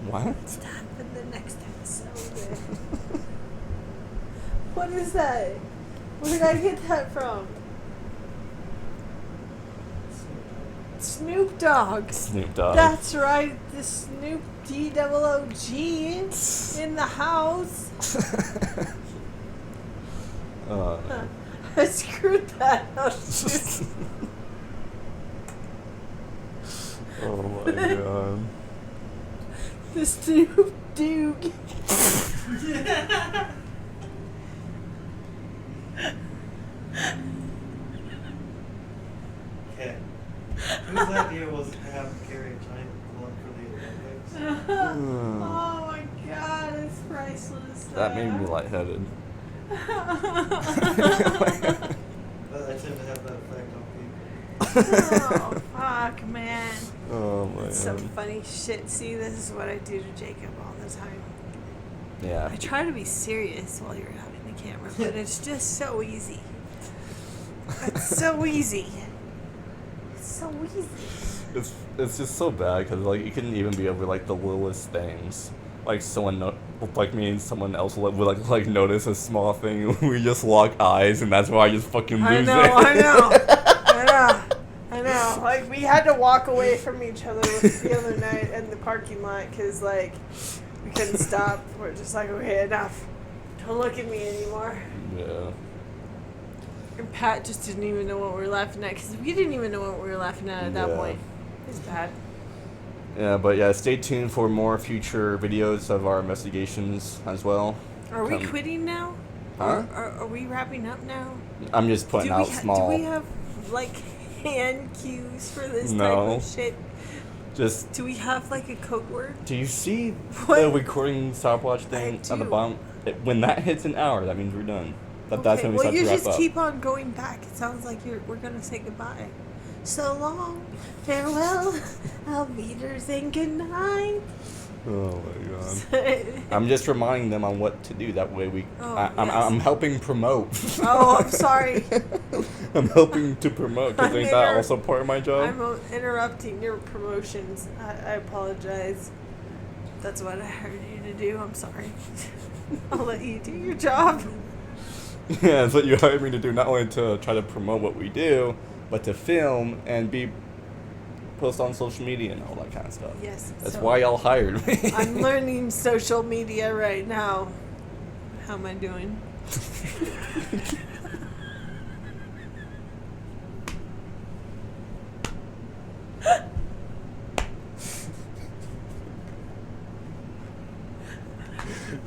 What? It's time for the next episode. What is that? Where did I get that from? Snoop Dogg. Snoop Dogg. That's right, the Snoop D-O-O-G in the house. I screwed that up. Oh my god. The Snoop Dogg. Okay. Whose idea was it to have Carrie and China going for the Olympics? Oh my god, it's priceless. That made me lightheaded. I tend to have that effect on people. Oh, fuck, man. Oh man. It's some funny shit. See, this is what I do to Jacob all the time. Yeah. I try to be serious while you're having the camera, but it's just so easy. It's so easy. It's so easy. It's just so bad because like it couldn't even be over like the littlest things. Like like me and someone else would like notice a small thing. We just lock eyes, and that's why I just fucking lose it. I know. Like, we had to walk away from each other the other night in the parking lot because, like, we couldn't stop. We're just like, okay, enough. Don't look at me anymore. Yeah. And Pat just didn't even know what we were laughing at because we didn't even know what we were laughing at that Yeah. point. It's bad. Yeah, but yeah, stay tuned for more future videos of our investigations as well. Are we quitting now? Huh? Are we wrapping up now? I'm just putting out small. Do we have, like, hand cues for this No. type of shit? Just, Do we have like a code word? do you see What? the recording stopwatch thing I on the do. bottom? When that hits an hour, that means we're done. That's when we well, start you to wrap just up. keep on going back. It sounds like we're gonna say goodbye. So long, farewell, Auf Wiedersehen, good night. Oh my god. I'm just reminding them on what to do. That way Oh, I'm yes. helping promote. Oh, I'm sorry. I'm helping to promote, because ain't that also part of my job? I'm interrupting your promotions. I apologize. That's what I heard you to do. I'm sorry. I'll let you do your job. Yeah, that's what you hired me to do, not only to try to promote what we do, but to film and post on social media and all that kind of stuff. Yes. That's so why y'all hired me. I'm learning social media right now. How am I doing?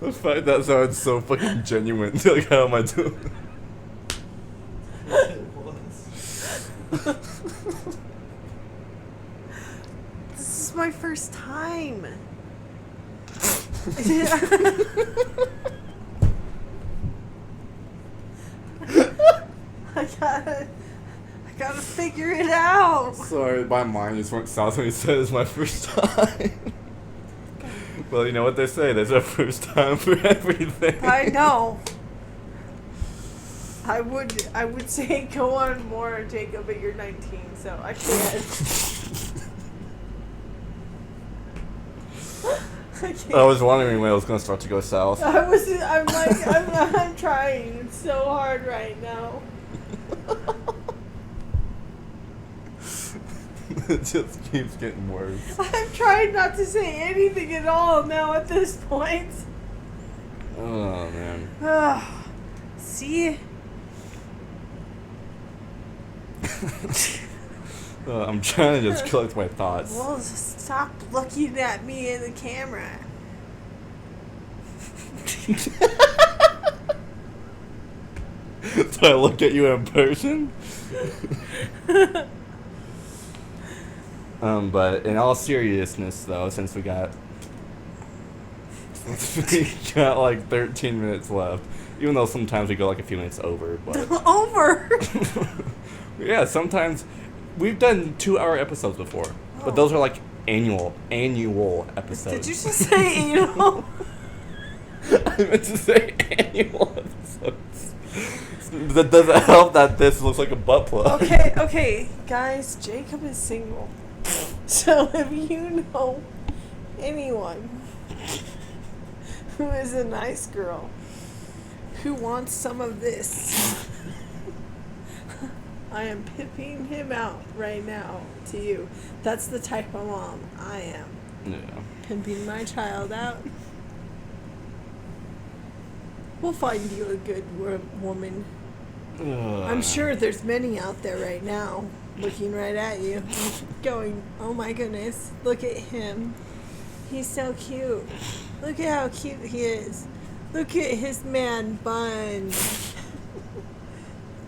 The fact that sounds so fucking genuine. Like, how am I doing? It was. This is my first time. I gotta figure it out. Sorry, my mind just went south when he said it's my first time. Well, you know what they say, there's a first time for everything. I know. I would say go on more, Jacob, but you're 19, so I can't. I can't. I was wondering when it was going to start to go south. I'm trying. It's so hard right now. It just keeps getting worse. I'm trying not to say anything at all now at this point. Oh, man. See? I'm trying to just collect my thoughts. Well, stop looking at me in the camera. So I look at you in person? But in all seriousness, though, since we got like 13 minutes left, even though sometimes we go like a few minutes over, but Over. yeah, sometimes we've done 2-hour episodes before, but those are like annual episodes. Did you just say anal? I meant to say annual episodes. That doesn't help that this looks like a butt plug. Okay, guys, Jacob is single. So if you know anyone who is a nice girl who wants some of this, I am pimping him out right now to you. That's the type of mom I am. Yeah. Pimping my child out. We'll find you a good woman. I'm sure there's many out there right now looking right at you going, oh my goodness, look at him. He's so cute. Look at how cute he is. Look at his man bun.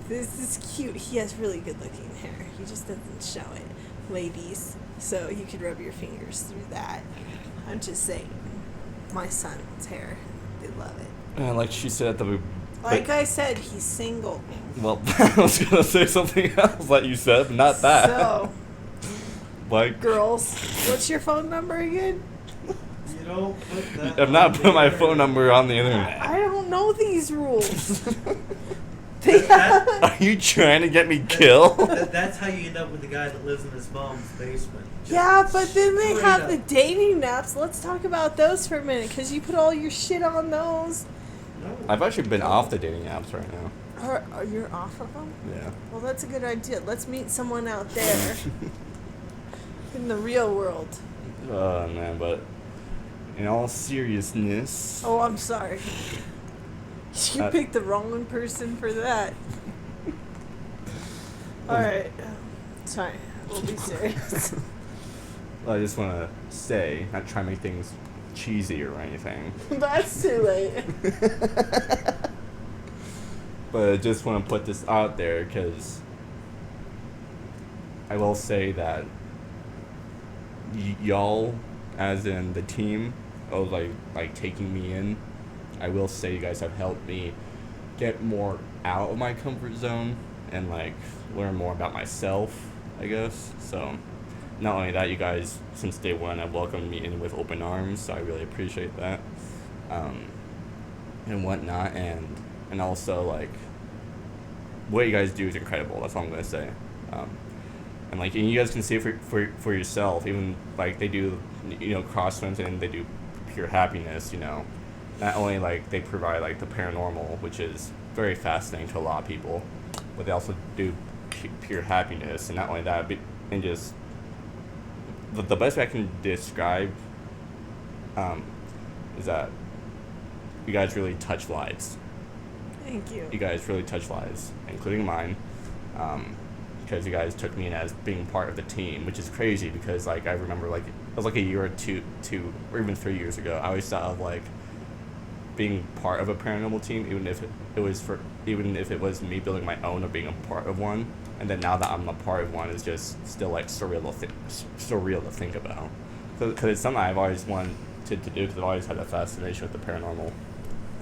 This is cute. He has really good looking hair. He just doesn't show it, ladies. So you could rub your fingers through that. I'm just saying, my son's hair, they love it. Like she said at the... Like I said, he's single. Well, I was going to say something else that you said, but not that. So, Like... girls, what's your phone number again? You don't put that. I've not on put my the phone air. number on the internet. I don't know these rules. That- Are you trying to get me killed? That's how you end up with the guy that lives in his mom's basement. Just Yeah, but then they straight have up. the dating apps. Let's talk about those for a minute, because you put all your shit on those. No. I've actually been off the dating apps right now. Are you off of them? Yeah. Well, that's a good idea. Let's meet someone out there in the real world. Oh, man, but in all seriousness... Oh, I'm sorry. You Uh, picked the wrong person for that. Alright. Sorry. We'll be serious. I just want to say, not try to make things cheesy or anything, That's too late. but I just want to put this out there because I will say that y'all, as in the team, of like taking me in, I will say you guys have helped me get more out of my comfort zone and like learn more about myself, I guess. So not only that, you guys since day one have welcomed me in with open arms, so I really appreciate that, and whatnot, and also like what you guys do is incredible. That's all I'm gonna say. And like, and you guys can see it for yourself. Even like they do, CrossWinds, and they do pure happiness. Not only like they provide like the paranormal, which is very fascinating to a lot of people, but they also do pure happiness. And not only that, and just the best way I can describe is that you guys really touch lives. Thank you. You guys really touch lives, including mine, because you guys took me in as being part of the team, which is crazy because like I remember like it was like a year or two or even 3 years ago. I always thought of like being part of a paranormal team, even if it was me building my own or being a part of one. And then now that I'm a part of one, it's just still like surreal to think about. Because it's something I've always wanted to do, because I've always had a fascination with the paranormal.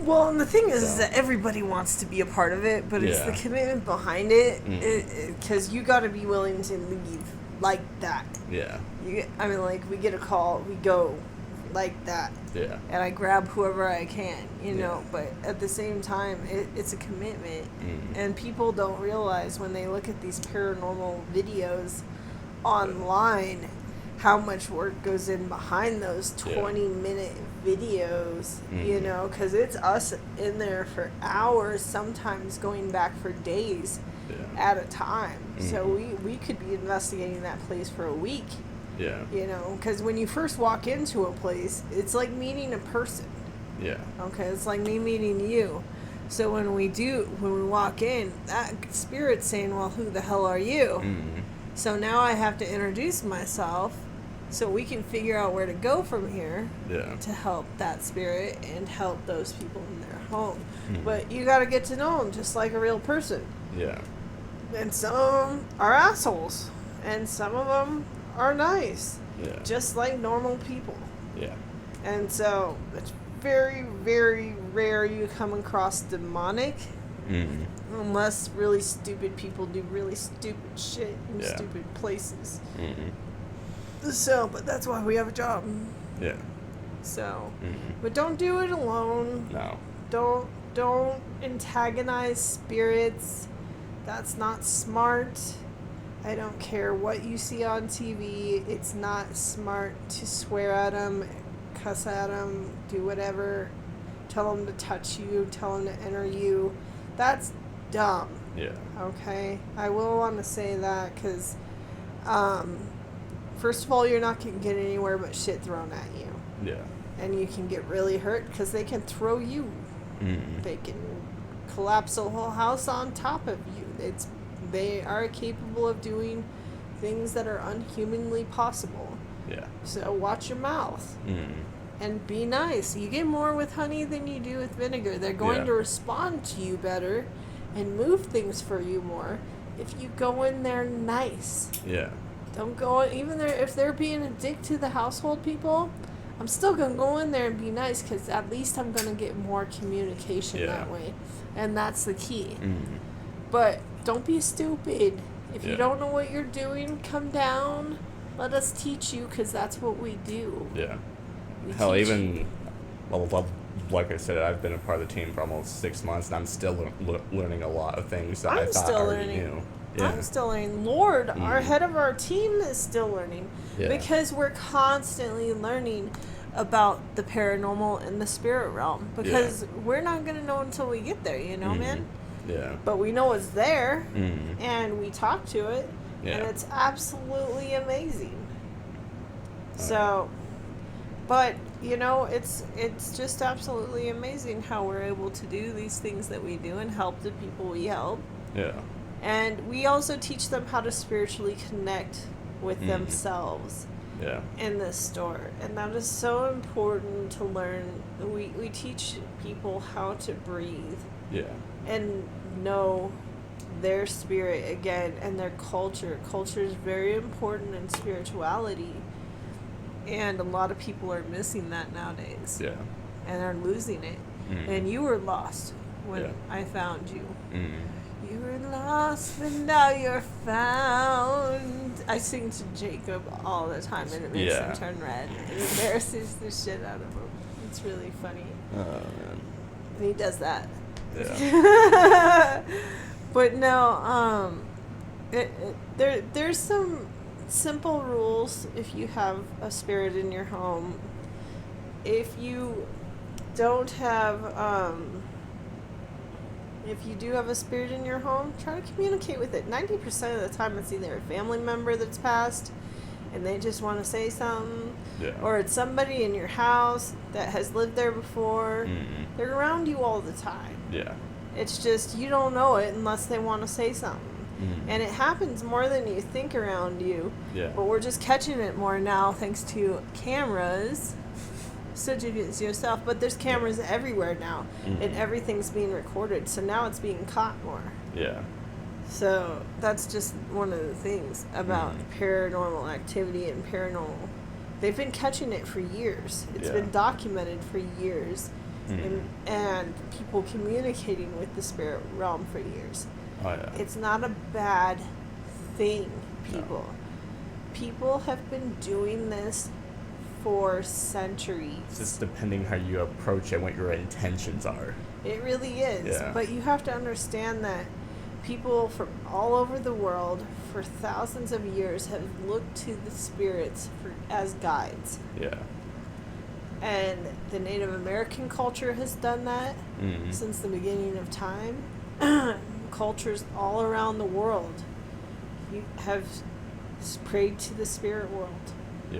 Well, and the thing is that everybody wants to be a part of it, but it's the commitment behind it, because you got to be willing to leave like that. Yeah. Like, we get a call, we go like that. Yeah. And I grab whoever I can, but at the same time, it's a commitment. And people don't realize when they look at these paranormal videos online how much work goes in behind those 20-minute videos, because it's us in there for hours, sometimes going back for days at a time. So we could be investigating that place for a week. Yeah. Because when you first walk into a place, it's like meeting a person. Yeah. Okay, it's like me meeting you. So when we walk in, that spirit's saying, well, who the hell are you? So now I have to introduce myself so we can figure out where to go from here to help that spirit and help those people in their home. But you got to get to know them just like a real person. Yeah. And some of them are assholes. And some of them are nice. Yeah. Just like normal people. Yeah. And so it's very, very rare you come across demonic. Unless really stupid people do really stupid shit in stupid places. So, but that's why we have a job. Yeah. So, but don't do it alone. No. Don't antagonize spirits. That's not smart. I don't care what you see on TV. It's not smart to swear at them, cuss at them, do whatever. Tell them to touch you. Tell them to enter you. That's dumb. Yeah. Okay? I will want to say that because, first of all, you're not going to get anywhere but shit thrown at you. Yeah. And you can get really hurt because they can throw you. They can collapse a whole house on top of you. They are capable of doing things that are unhumanly possible. Yeah. So watch your mouth. And be nice. You get more with honey than you do with vinegar. They're going to respond to you better and move things for you more if you go in there nice. Yeah. Don't go, even if they're being a dick to the household people, I'm still going to go in there and be nice because at least I'm going to get more communication that way. And that's the key. But don't be stupid. If you don't know what you're doing, come down. Let us teach you because that's what we do. Yeah. Hell, even, like I said, I've been a part of the team for almost 6 months, and I'm still learning a lot of things that I thought I already knew. Yeah. I'm still learning. Lord, our head of our team is still learning. Because we're constantly learning about the paranormal and the spirit realm. Because we're not going to know until we get there, man? Yeah. But we know it's there, and we talk to it, and it's absolutely amazing. So... But, it's just absolutely amazing how we're able to do these things that we do and help the people we help. Yeah. And we also teach them how to spiritually connect with themselves in this store. And that is so important to learn. We teach people how to breathe. Yeah. And know their spirit again and their culture. Culture is very important in spirituality. And a lot of people are missing that nowadays. Yeah. And are losing it. Mm. And you were lost when Yeah. I found you. Mm. You were lost, but now you're found. I sing to Jacob all the time, and it makes him turn red. It embarrasses the shit out of him. It's really funny. Oh, man. And he does that. Yeah. But no, there's some simple rules if you have a spirit in your home. If you don't have, if you do have a spirit in your home, try to communicate with it. 90% of the time it's either a family member that's passed and they just want to say something, or it's somebody in your house that has lived there before. Mm-hmm. They're around you all the time. Yeah. It's just you don't know it unless they want to say something. Mm-hmm. And it happens more than you think around you. Yeah. But we're just catching it more now thanks to cameras. Such as yourself, but there's cameras everywhere now, and everything's being recorded, so now it's being caught more. Yeah. So that's just one of the things about paranormal activity and paranormal. They've been catching it for years. It's been documented for years, and people communicating with the spirit realm for years. Oh, yeah. It's not a bad thing, people. No. People have been doing this for centuries. It's just depending how you approach it, what your intentions are. It really is. Yeah. But you have to understand that people from all over the world for thousands of years have looked to the spirits as guides. Yeah. And the Native American culture has done that Mm-hmm. since the beginning of time. Cultures all around the world have prayed to the spirit world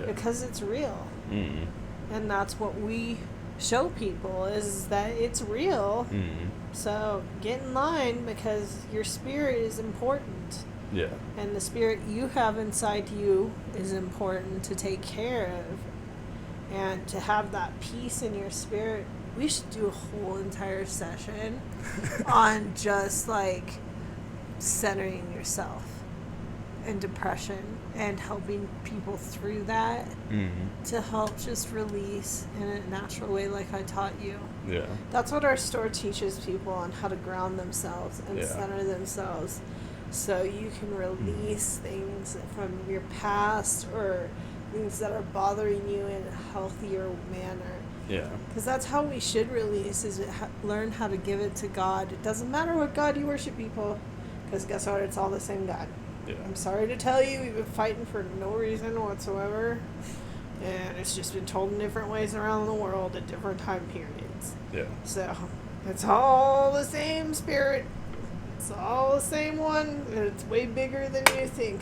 because it's real. Mm-hmm. And that's what we show people is that it's real. Mm-hmm. So get in line because your spirit is important. Yeah. And the spirit you have inside you is important to take care of. And to have that peace in your spirit. We should do a whole entire session on just like centering yourself and depression and helping people through that to help just release in a natural way like I taught you. Yeah. That's what our store teaches people on how to ground themselves and center themselves so you can release things from your past or things that are bothering you in a healthier manner. Yeah. Because that's how we should release is learn how to give it to God. It doesn't matter what God you worship, people, because guess what? It's all the same God. Yeah. I'm sorry to tell you, we've been fighting for no reason whatsoever, and it's just been told in different ways around the world at different time periods. Yeah. So, it's all the same spirit. It's all the same one, and it's way bigger than you think.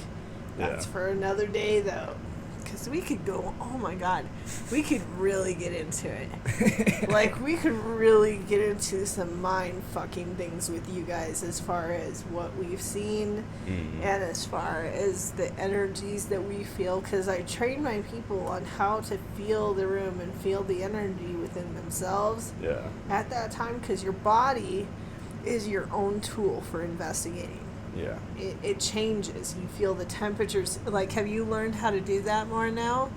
That's for another day, though. Because we could go, oh my God, we could really get into it. Like, we could really get into some mind-fucking things with you guys as far as what we've seen and as far as the energies that we feel. Because I train my people on how to feel the room and feel the energy within themselves at that time. Because your body is your own tool for investigating. Yeah. It changes. You feel the temperatures. Like, have you learned how to do that more now?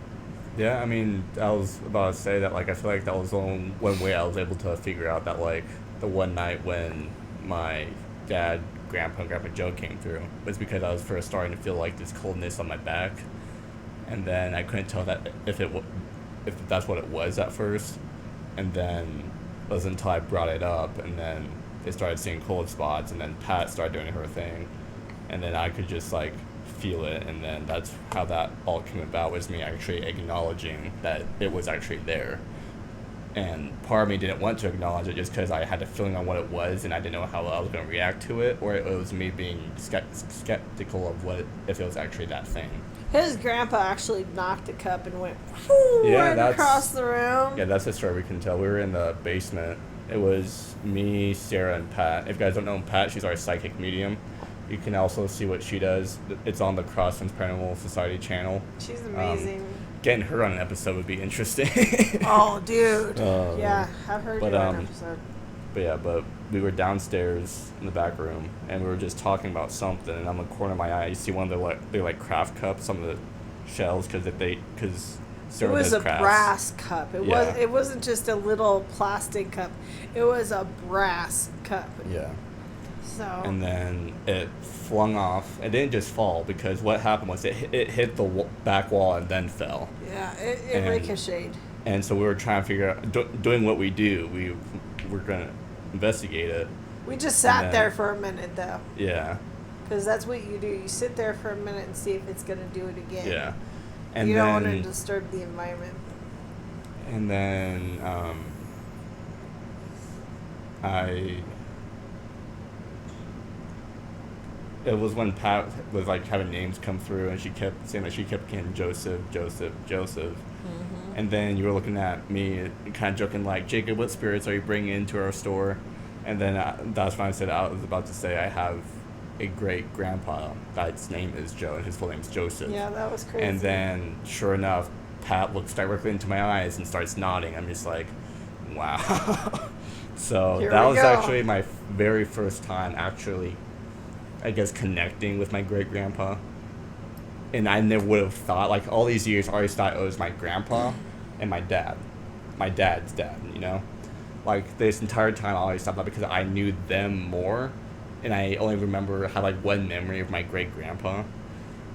Yeah, I mean, I was about to say that, like, I feel like that was one way I was able to figure out that, like, the one night when my dad, grandpa, and Grandpa Joe came through was because I was first starting to feel, like, this coldness on my back. And then I couldn't tell that if that's what it was at first. And then it was until I brought it up, and then they started seeing cold spots, and then Pat started doing her thing, and then I could just like feel it, and then that's how that all came about, was me actually acknowledging that it was actually there. And part of me didn't want to acknowledge it just because I had a feeling on what it was, and I didn't know how I was going to react to it, or it was me being skeptical of if it was actually that thing. His grandpa actually knocked a cup and went right across the room. Yeah, that's the story we can tell. We were in the basement. It was me, Sarah, and Pat. If you guys don't know Pat, she's our psychic medium. You can also see what she does. It's on the CROSSWINDS Paranormal Society channel. She's amazing. Getting her on an episode would be interesting. Oh, dude. Yeah, have her do an episode. But we were downstairs in the back room, and we were just talking about something, and on the corner of my eye, you see one of the craft cups, some of the shells, because It was a crafts. brass cup. Yeah. It wasn't just a little plastic cup. It was a brass cup. Yeah. So. And then it flung off. It didn't just fall, because what happened was it hit the back wall and then fell. Yeah, it ricocheted. And so we were trying to figure out, doing what we do. We were going to investigate it. We just sat there for a minute, though. Yeah. Because that's what you do. You sit there for a minute and see if it's going to do it again. Yeah. And you then, don't want to disturb the environment. And then it was when Pat was like having names come through, and she kept saying that she kept getting Joseph. And then you were looking at me kind of joking like, Jacob, what spirits are you bringing into our store? And then that's when I said, I was about to say I have a great grandpa that's name is Joe and his full name is Joseph. Yeah, that was crazy. And then sure enough, Pat looks directly into my eyes and starts nodding. I'm just like, wow. So Here that we was go. actually my very first time actually, I guess, connecting with my great grandpa. And I never would have thought, like, all these years I always thought it was my grandpa and my dad's dad, you know? Like, this entire time I always thought that, because I knew them more, and I only remember, had like one memory of my great grandpa,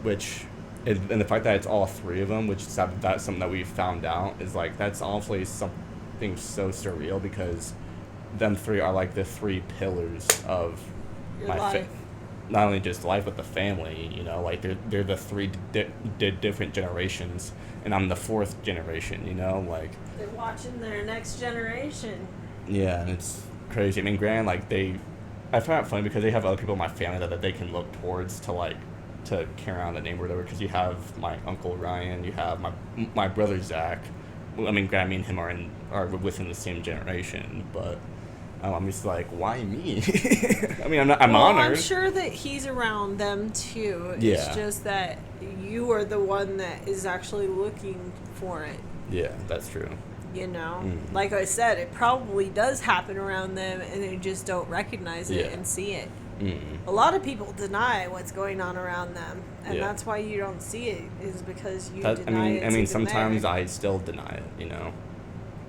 which is, and the fact that it's all three of them, which is that's something that we found out, is like, that's honestly something so surreal, because them three are like the three pillars of Your my life. not only just life, but the family, you know, like they're the three different generations, and I'm the fourth generation, you know, like. They're watching their next generation. Yeah, and it's crazy. I mean, granted, like I find it funny because they have other people in my family that they can look towards to carry around the name or whatever, because you have my uncle Ryan, you have my brother Zach. I mean, granted, me and him are within the same generation, but I'm just like, why me? I mean, I'm honored. I'm sure that he's around them too. Yeah. It's just that you are the one that is actually looking for it. Yeah, that's true. You know, Mm. like I said, it probably does happen around them, and they just don't recognize it Yeah. and see it. Mm. A lot of people deny what's going on around them, and Yeah. that's why you don't see it. Is because you deny it. I mean, sometimes I still deny it. You know.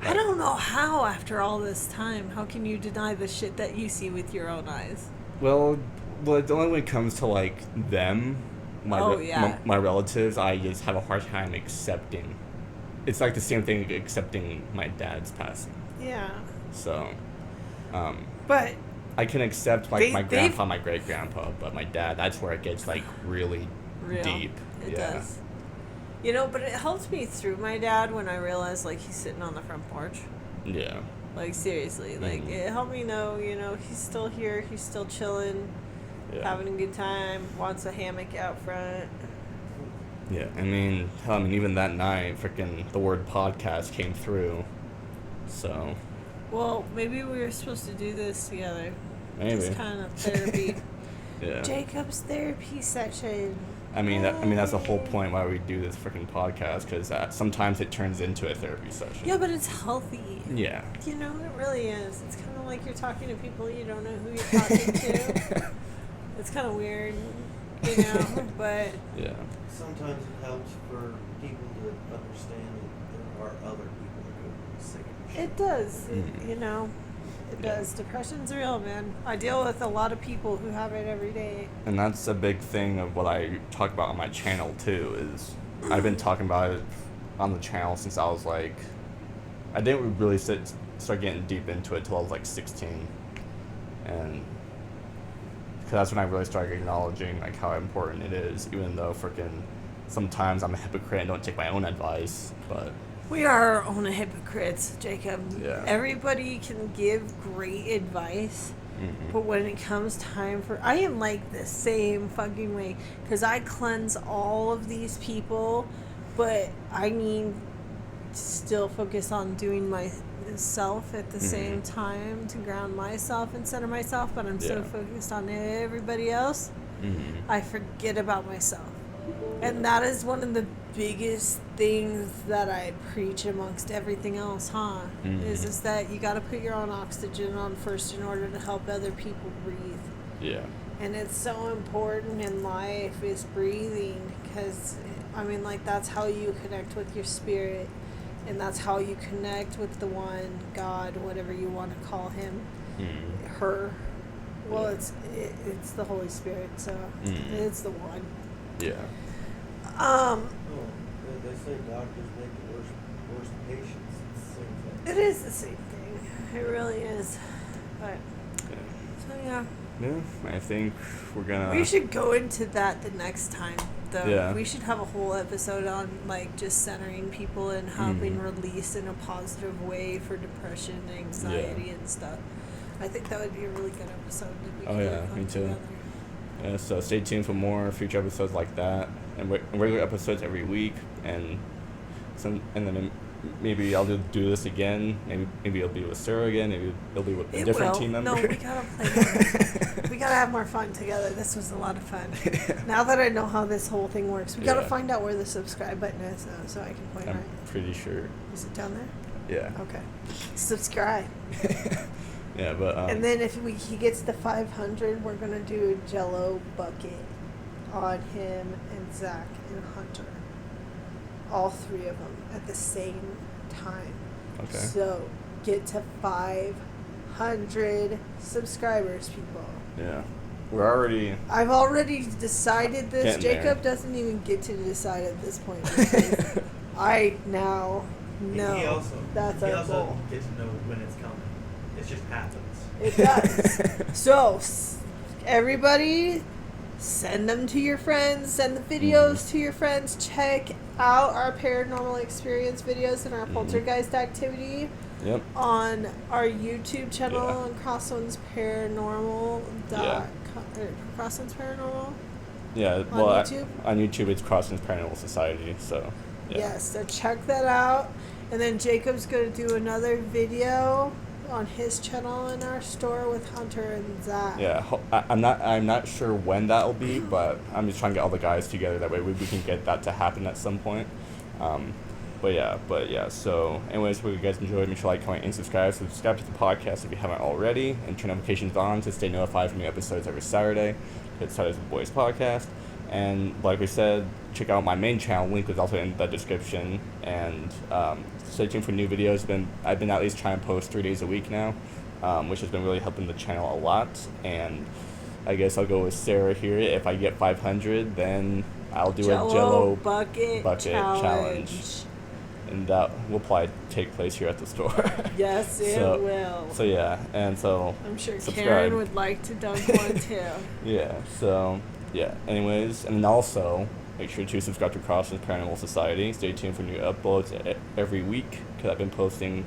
I don't know how. After all this time, how can you deny the shit that you see with your own eyes? Well, the only when it comes to like them, my relatives, I just have a hard time accepting. It's like the same thing accepting my dad's passing. Yeah. So, But I can accept like my they've- grandpa, my great grandpa, but my dad, that's where it gets like really real. deep. It yeah. does. You know, but it helps me through my dad when I realize like he's sitting on the front porch. Yeah. Like seriously, like it helped me know, you know, he's still here, he's still chilling, Yeah. having a good time, wants a hammock out front. Yeah. I mean, hell, I mean, even that night, freaking the word podcast came through. So. Well, maybe we were supposed to do this together. Maybe. Just kind of therapy. Yeah. Jacob's therapy session. I mean, that's the whole point why we do this freaking podcast, because sometimes it turns into a therapy session. Yeah, but it's healthy. Yeah. You know, it really is. It's kind of like you're talking to people you don't know who you're talking to. It's kind of weird, you know, but... Yeah. Sometimes it helps for people to understand that there are other people that go through the same shit. It does, Mhm. you know. It Yeah. does. Depression's real, man. I deal with a lot of people who have it every day. And that's a big thing of what I talk about on my channel too, is I've been talking about it on the channel since I was like, I didn't really start getting deep into it till I was like 16. And because that's when I really started acknowledging like how important it is, even though freaking sometimes I'm a hypocrite and don't take my own advice, but We are our own hypocrites, Jacob. Yeah. Everybody can give great advice, but when it comes time for... I am like the same fucking way, because I cleanse all of these people, but I need to still focus on doing myself at the same time to ground myself and center myself, but I'm so Yeah. focused on everybody else, I forget about myself. And that is one of the biggest things that I preach amongst everything else, huh? Is just that you got to put your own oxygen on first in order to help other people breathe. yeah. And it's so important in life is breathing, because, I mean, like, that's how you connect with your spirit, and that's how you connect with the one, God, whatever you want to call him, her. Well, it's the Holy Spirit, so it's the one. Yeah. Oh, they say doctors make the worst patients. It's the same thing. It is the same thing. It really is. But, so yeah. Yeah, I think we're gonna. We should go into that the next time, though. Yeah. We should have a whole episode on, like, just centering people and helping release in a positive way for depression, anxiety, and stuff. I think that would be a really good episode. That we could come me too. together. Yeah, so stay tuned for more future episodes like that, and regular episodes every week, and then maybe I'll do this again. Maybe it'll be with Sarah again. Maybe it'll be with a different team member. No, we gotta play together. We gotta have more fun together. This was a lot of fun. Now that I know how this whole thing works, we gotta find out where the subscribe button is, so I can point I'm right. pretty sure. Is it down there? Yeah. Okay. Subscribe. Yeah, but And then if he gets to 500, we're gonna do a Jello bucket on him and Zach and Hunter, all three of them at the same time. Okay. So get to 500 subscribers, people. Yeah, we're already. I've already decided this. Getting Jacob there. doesn't even get to decide at this point, because I now know He also that's our goal. gets to know when it's coming. It just happens. It does. So, everybody, send them to your friends. Send the videos to your friends. Check out our paranormal experience videos and our poltergeist activity on our YouTube channel on CROSSWINDS Paranormal. CROSSWINDS Paranormal? Yeah, on YouTube? On YouTube it's CROSSWINDS Paranormal Society, so. Yeah. Yes, so check that out. And then Jacob's going to do another video on his channel in our store with Hunter and Zach. Yeah, I'm not sure when that'll be, but I'm just trying to get all the guys together. That way we can get that to happen at some point. But yeah. So, anyways, hope you guys enjoyed. Make sure to like, comment, and subscribe. Subscribe to the podcast if you haven't already, and turn notifications on to stay notified for new episodes every Saturday. It's Saturdays with Boys podcast. And like we said, check out my main channel. Link is also in the description. And stay tuned for new videos. I've been at least trying to post 3 days a week now, which has been really helping the channel a lot. And I guess I'll go with Sarah here. If I get 500, then I'll do a Jello bucket challenge. And that will probably take place here at the store. Yes, it will. So yeah, and so I'm sure subscribe. Karen would like to dunk one too. Yeah, so yeah, anyways, and then also make sure to subscribe to CROSSWINDS Paranormal Society. Stay tuned for new uploads every week, because I've been posting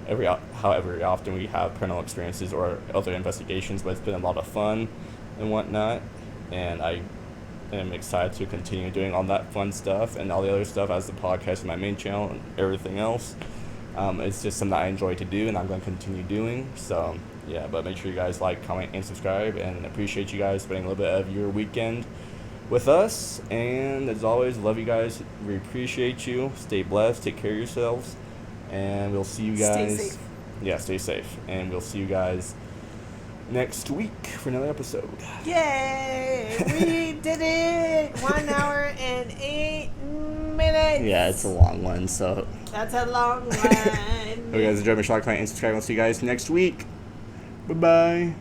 however often we have paranormal experiences or other investigations, but it's been a lot of fun and whatnot, and I am excited to continue doing all that fun stuff and all the other stuff as the podcast and my main channel and everything else. It's just something that I enjoy to do, and I'm going to continue doing. So yeah, but make sure you guys like, comment, and subscribe, and appreciate you guys spending a little bit of your weekend with us. And as always, love you guys. We appreciate you. Stay blessed. Take care of yourselves, and we'll see you guys. Stay safe. Yeah, stay safe, and we'll see you guys next week for another episode. Yay! We did it! 1 hour and 8 minutes. Yeah, it's a long one, so. That's a long one. Hope you guys enjoyed. Make sure to like, comment, and subscribe. We'll see you guys next week. Bye-bye.